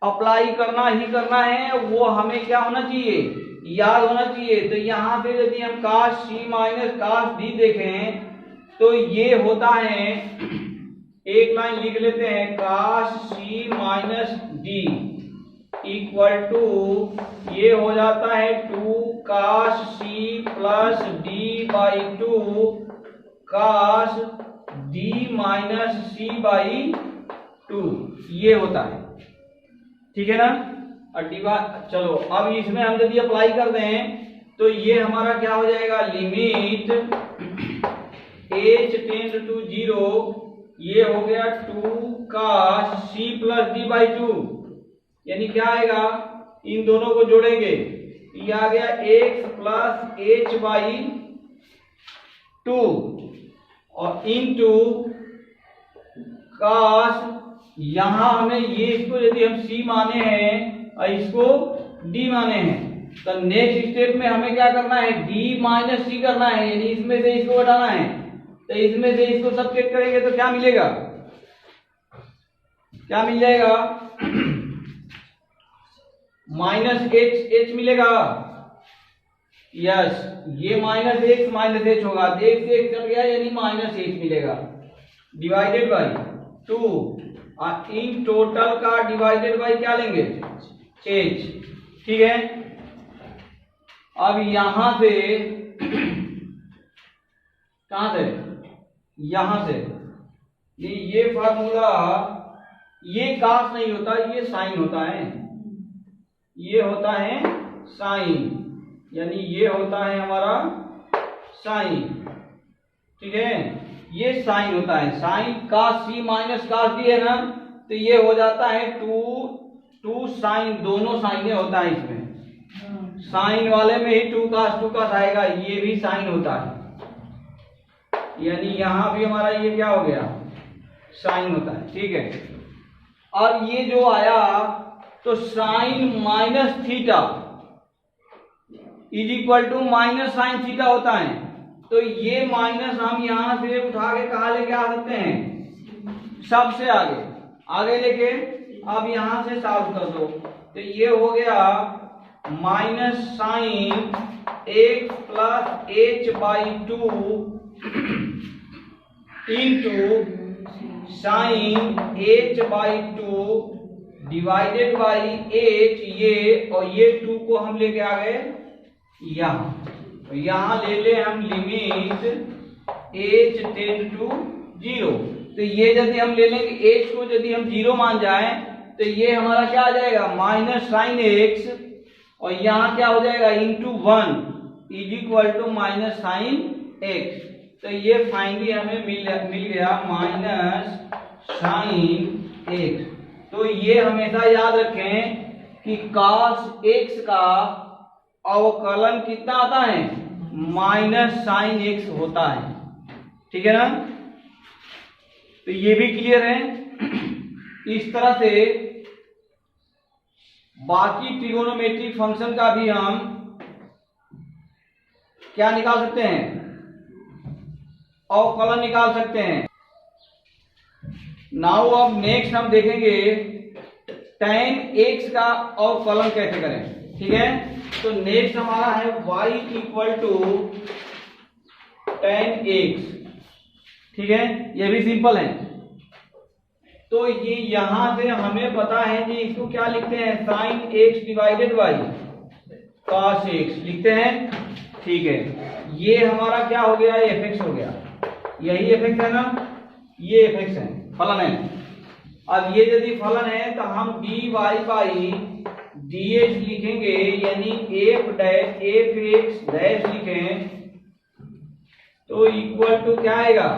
अप्लाई करना ही करना है, वो हमें क्या होना चाहिए याद होना चाहिए। तो यहाँ पे यदि हम cos c minus cos d देखें तो ये होता है, एक लाइन लिख लेते हैं, cos c minus d equal to ये हो जाता है 2 cos c प्लस d/2 cos d minus c/2, ये होता है। ठीक है ना। चलो अब इसमें हम यदि अप्लाई कर दें तो ये हमारा क्या हो जाएगा, लिमिट h टेंड टू 0, ये हो गया 2 cos c प्लस d/2, यानी क्या आएगा, इन दोनों को जोड़ेंगे, ये आ गया x प्लस h/2 और इंटू cos, यहां हमें ये इसको यदि हम c माने हैं और इसको d माने हैं तो नेक्स्ट स्टेप में हमें क्या करना है, d माइनस c करना है, यानी इसमें से इसको हटाना है, तो इसमें से इसको सबट्रैक्ट करेंगे तो क्या मिलेगा, क्या मिल जाएगा माइनस h मिलेगा। यस, ये माइनस h होगा, x से x कट गया यानी माइनस h मिलेगा, डिवाइडेड बाई 2 और इन टोटल का डिवाइडेड बाई क्या लेंगे h। ठीक है, अब यहां से कहां से, यहां से ये फार्मूला, ये कास नहीं होता, ये साइन होता है, ये होता है साइन, यानी ये होता है हमारा साइन। ठीक है, ये साइन होता है, sine cos c minus cos d है ना, तो ये हो जाता है 2 साइन, दोनों साइने होता है इसमें, साइन वाले में ही 2 cos आएगा, ये भी साइन होता है, यानी यहां भी हमारा ये क्या हो गया साइन होता है। ठीक है, और ये जो आया तो sine minus theta is equal to minus sine theta होता है, तो ये माइनस हम यहां से उठा के कहा लेके आ सकते हैं, सबसे आगे लेके, अब यहां से सॉल्व कर दो, तो ये हो गया minus sine x plus h/2 into sine h/2 divided by h, ये और ये 2 को हम लेके आ गए यहाँ ले ले हम लिमिट h टेंड टू 0। तो ये यदि हम ले लेंगे h को यदि हम 0 मान जाए तो ये हमारा क्या आ जाएगा माइनस साइन x, और यहाँ क्या हो जाएगा into 1 is equal to minus sine x। तो ये फाइनली हमें मिल गया माइनस साइन x। तो ये हमेशा याद रखें कि cos x का अवकलन कितना आता है माइनस साइन x होता है, ठीक है ना। तो ये भी क्लियर है। इस तरह से बाकी ट्रिगोनोमेट्रिक फंक्शन का भी हम क्या निकाल सकते हैं, अवकलन निकाल सकते हैं। नाउ अब नेक्स्ट हम देखेंगे tan x का अवकलन कैसे करें, ठीक है। तो नेक्स्ट हमारा है y equal to tan x, ठीक है, ये भी सिंपल है। तो ये यहां से हमें पता है कि इसको क्या लिखते हैं sine x divided by cos x लिखते हैं, ठीक है। ये हमारा क्या हो गया fx हो गया, यही fx है ना, ये fx है, फलन है। अब ये यदि फलन है तो हम dy बाई dx लिखेंगे, यानी f डैश लिखें तो इक्वल टू क्या आएगा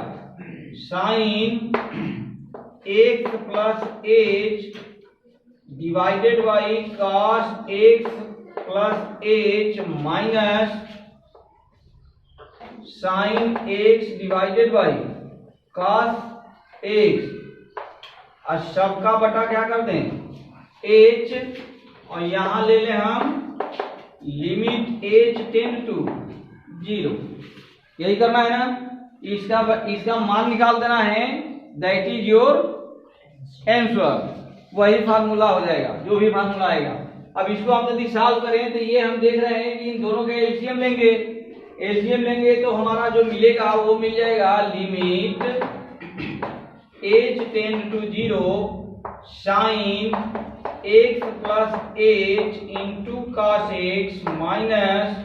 sine x plus h divided by cos x plus h minus sine x divided by cos x, और सबका बटा क्या कर दें h, और यहां ले लें हम लिमिट h टेंड टू 0। यही करना है ना, इसका मान निकाल देना है, दैट इज योर आंसर। वही फार्मूला हो जाएगा जो भी फार्मूला आएगा। अब इसको हम यदि सॉल्व करें तो ये हम देख रहे हैं कि इन दोनों के एलसीएम लेंगे तो हमारा जो मिलेगा वो मिल जाएगा limit h tend to 0 sine x plus h into cos x minus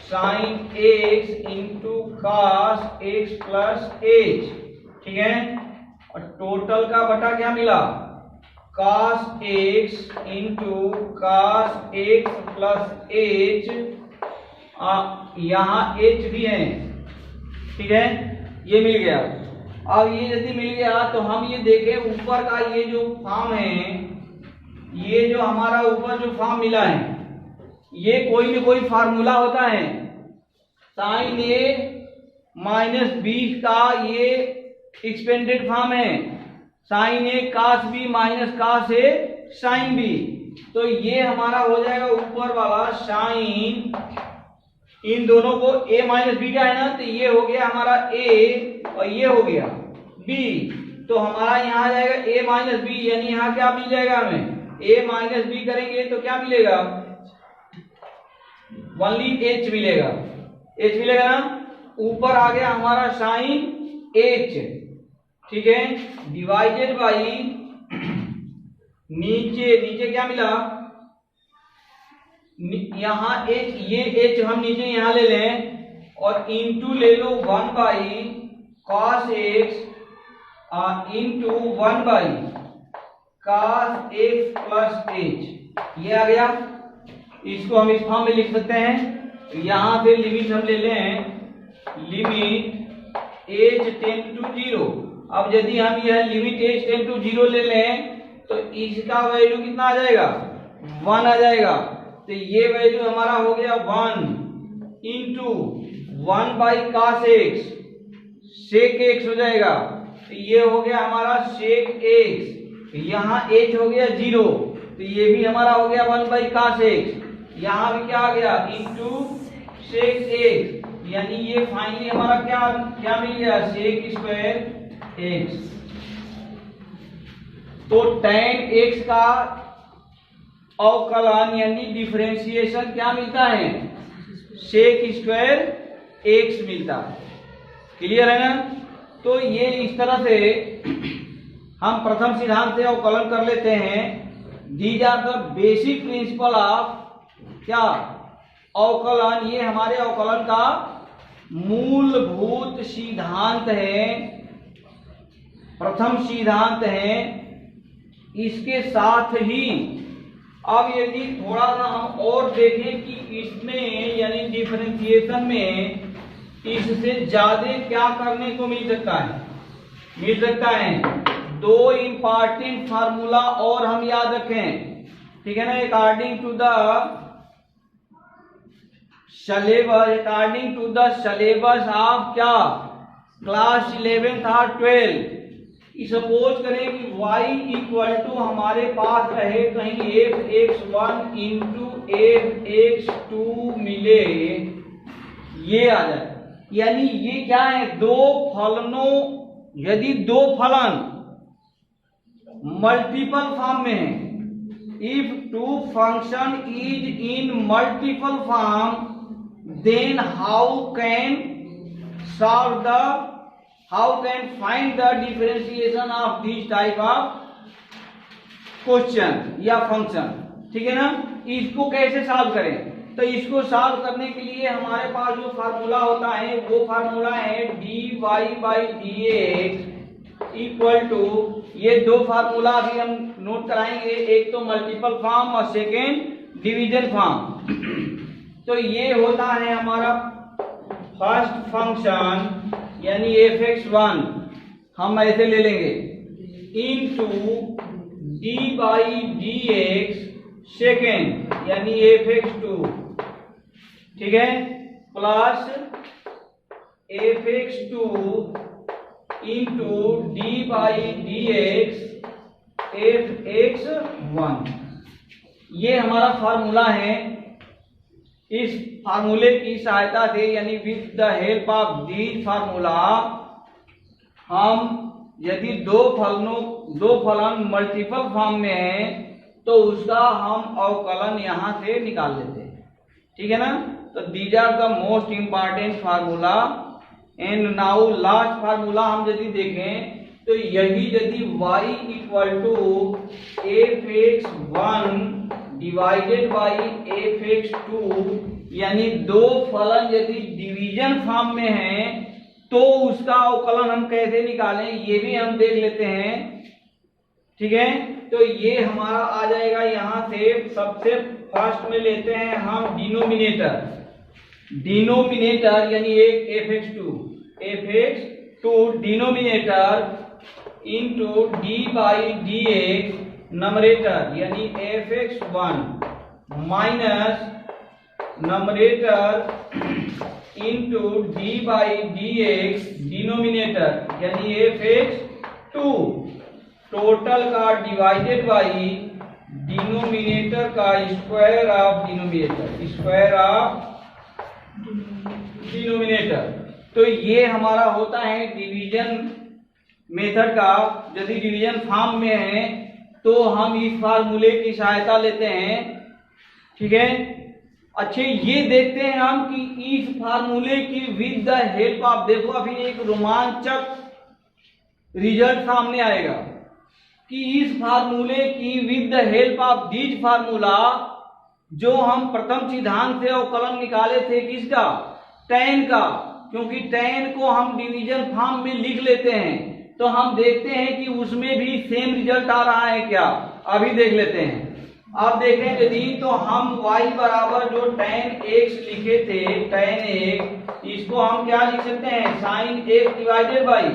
sine x into cos x plus h, ठीक है। और टोटल का बटा क्या मिला cos x into cos x plus h, यहाँ h भी है, ठीक है, ये मिल गया। अब ये यदि मिल गया तो हम ये देखें ऊपर का ये जो फॉर्म है, ये जो हमारा ऊपर जो फॉर्म मिला है ये कोई न कोई फार्मूला होता है। साइन ए माइनस बी का ये एक्सपेंडेड फॉर्म है, साइन ए कास बी माइनस कास ए साइन बी। तो ये हमारा हो जाएगा ऊपर वाला साइन, इन दोनों को a माइनस बी का है ना, तो ये हो गया हमारा a और ये हो गया b। तो हमारा यहाँ आ जाएगा a माइनस बी, यानी यहाँ क्या मिल जाएगा हमें a माइनस बी करेंगे तो क्या मिलेगा ओनली h मिलेगा, h मिलेगा ना। ऊपर आ गया हमारा साइन h, ठीक है, डिवाइडेड बाई नीचे क्या मिला यहाँ h, ये h हम नीचे यहाँ ले लें और इंटू ले लो 1 by cos x into 1 by cos x plus h, ये आ गया। इसको हम इस फॉर्म में लिख सकते हैं। यहाँ पे लिमिट हम ले लें लिमिट h टेंड टू 0। अब यदि हम यह लिमिट h टेंड टू 0 ले लें तो इसका वैल्यू कितना आ जाएगा 1 आ जाएगा। तो ये वैल्यू हमारा हो गया 1 into 1 by cos x, sec x हो जाएगा। तो ये हो गया हमारा sec x, यहाँ h हो गया 0, तो ये भी हमारा हो गया 1 बाई cos x, यहाँ भी क्या आ गया इंटू sec x, यानी ये फाइनली हमारा क्या मिल गया sec स्क्वायर x। तो tan x का अवकलन यानी डिफरेंशिएशन क्या मिलता है sec स्क्वायर x मिलता है। क्लियर है ना। तो ये इस तरह से हम प्रथम सिद्धांत से अवकलन कर लेते हैं। These are the basic principle of क्या अवकलन, ये हमारे अवकलन का मूलभूत सिद्धांत है, प्रथम सिद्धांत है। इसके साथ ही अब यदि थोड़ा सा हम और देखें कि इसमें यानी डिफरेंशिएशन में इससे ज्यादा क्या करने को मिल सकता है। दो इंपॉर्टेंट फार्मूला और हम याद रखें, ठीक है ना। According to the syllabus of क्या क्लास 11th और 12th, सपोज करें कि y इक्वल टू हमारे पास रहे कहीं fx1 इंटू fx2 मिले, ये आ जाए। यानी ये क्या है, दो फलनों, यदि दो फलन मल्टीपल फॉर्म में है, if two function is in multiple form, then how can find the differentiation of this type of question या फंक्शन, ठीक है ना। इसको कैसे सॉल्व करें, तो इसको सॉल्व करने के लिए हमारे पास जो फार्मूला होता है वो फार्मूला है dy by dx equal to, ये दो फार्मूला अभी हम नोट कराएंगे, एक तो मल्टीपल फॉर्म और सेकेंड डिवीजन फॉर्म। तो ये होता है हमारा फर्स्ट फंक्शन यानी fx1 हम ऐसे ले लेंगे into D by d x second यानी fx2, ठीक है, plus fx2 into d by d x fx1। ये हमारा फार्मूला है। इस फार्मूले की सहायता से यानी with the help of this formula हम यदि दो फलन मल्टीपल फॉर्म में है तो उसका हम अवकलन यहां से निकाल लेते हैं, ठीक है ना। तो these are the most important formula. And now last formula हम यदि देखें तो यही यदि y equal to fx1 divided by fx2 यानी दो फलन यदि डिवीजन फॉर्म में है तो उसका अवकलन हम कैसे निकालें ये भी हम देख लेते हैं, ठीक है। तो ये हमारा आ जाएगा यहां से, सबसे फर्स्ट में लेते हैं हम डिनोमिनेटर यानी एक fx2 denominator into d by d x numerator यानी fx1 minus numerator into d by d x denominator यानी fx2 टोटल का डिवाइडेड बाई डिनोमिनेटर का स्क्वायर ऑफ डिनोमिनेटर। तो ये हमारा होता है डिवीजन मेथड का। यदि डिवीजन फॉर्म में है तो हम इस फार्मूले की सहायता लेते हैं, ठीक है। अच्छे ये देखते हैं हम कि इस फार्मूले की विद द हेल्प ऑफ, देखो अभी एक रोमांचक रिजल्ट सामने आएगा कि इस फार्मूले की with the help of this formula जो हम प्रथम सिद्धांत से अवकलन निकाले थे किसका, tan का, क्योंकि tan को हम डिवीजन फॉर्म में लिख लेते हैं तो हम देखते हैं कि उसमें भी सेम रिजल्ट आ रहा है क्या, अभी देख लेते हैं। अब देखें यदि तो हम y बराबर जो tan x लिखे थे, tan x इसको हम क्या लिख सकते हैं, sin x divided by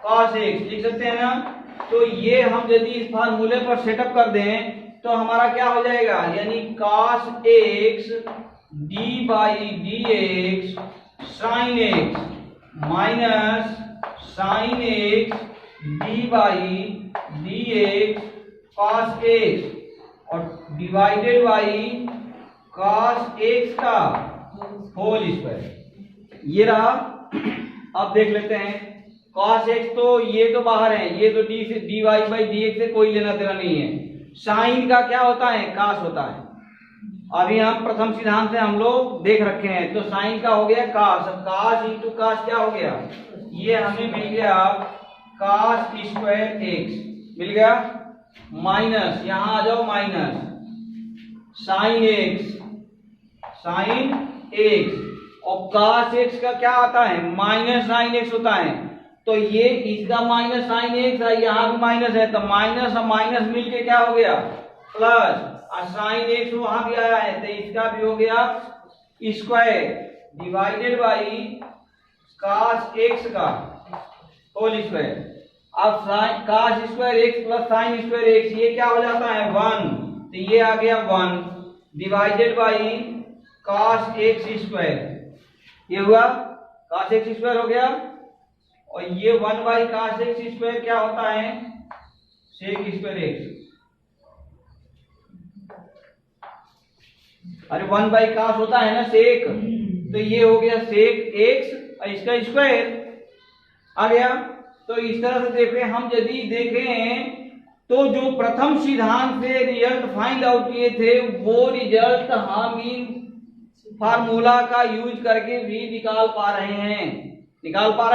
cos x लिख सकते हैं ना। तो ये हम यदि इस फार्मूले पर सेटअप कर दें तो हमारा क्या हो जाएगा, यानी cos x d by d x sine x minus sine x d by d x cos x और डिवाइडेड बाई cos x का होल स्क्वायर। ये रहा। अब देख लेते हैं cos x तो ये तो बाहर है, ये तो डी से dy बाई dx से कोई लेना देना नहीं है। साइन का क्या होता है, cos होता है। अभी हम प्रथम सिद्धांत से हम लोग देख रखे हैं, तो साइन का हो गया cos, cos इंटू cos क्या हो गया, ये हमें मिल गया cos स्क्वायर x मिल गया, माइनस, यहां आ जाओ minus sine x, sine x, और cos x का क्या आता है, माइनस साइन एक्स होता है। तो ये इसका माइनस साइन एक्स है, यहाँ भी माइनस है, तो माइनस और माइनस मिलके क्या हो गया, प्लस, और साइन एक्स वहां भी आया है, तो इसका भी हो गया square divided by cos x का होल स्क्वायर। अब sine cos square x plus sine square x, ये क्या हो जाता है 1, तो ये आ गया 1 divided by cos x square, ये हुआ cos x स्क्वायर हो गया, और ये 1 बाई cos x स्क्वायर क्या होता है, sec स्क्वायर x। अरे 1 बाई cos होता है ना sec, तो ये हो गया sec x और इसका स्क्वायर आ गया। तो इस तरह से देखें, हम यदि देखें तो जो प्रथम सिद्धांत से रिजल्ट फाइंड आउट किए थे वो रिजल्ट हम इन फार्मूला का यूज करके भी निकाल पा रहे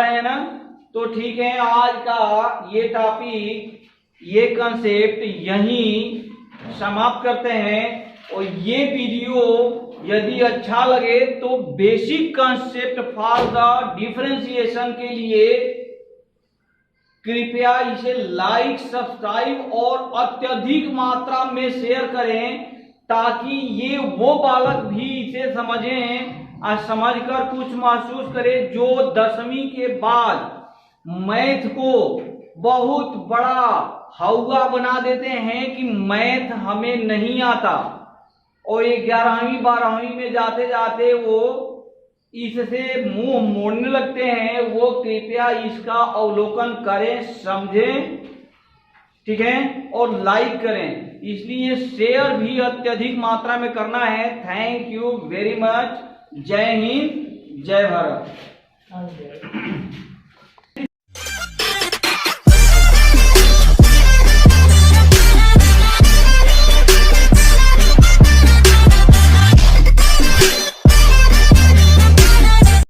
हैं ना। तो ठीक है, आज का ये टॉपिक, ये कंसेप्ट यहीं समाप्त करते हैं। और ये वीडियो यदि अच्छा लगे तो basic concept for the differentiation के लिए कृपया इसे लाइक, सब्सक्राइब और अत्यधिक मात्रा में शेयर करें, ताकि ये वो बालक भी इसे समझें और समझकर कुछ महसूस करें जो 10वीं के बाद मैथ को बहुत बड़ा हौवा बना देते हैं कि मैथ हमें नहीं आता, और ये 11वीं 12वीं में जाते जाते वो इससे मुंह मोड़ने लगते हैं। वो कृपया इसका अवलोकन करें, समझें, ठीक है, और लाइक करें। इसलिए शेयर भी अत्यधिक मात्रा में करना है। Thank you very much. जय हिंद, जय भारत।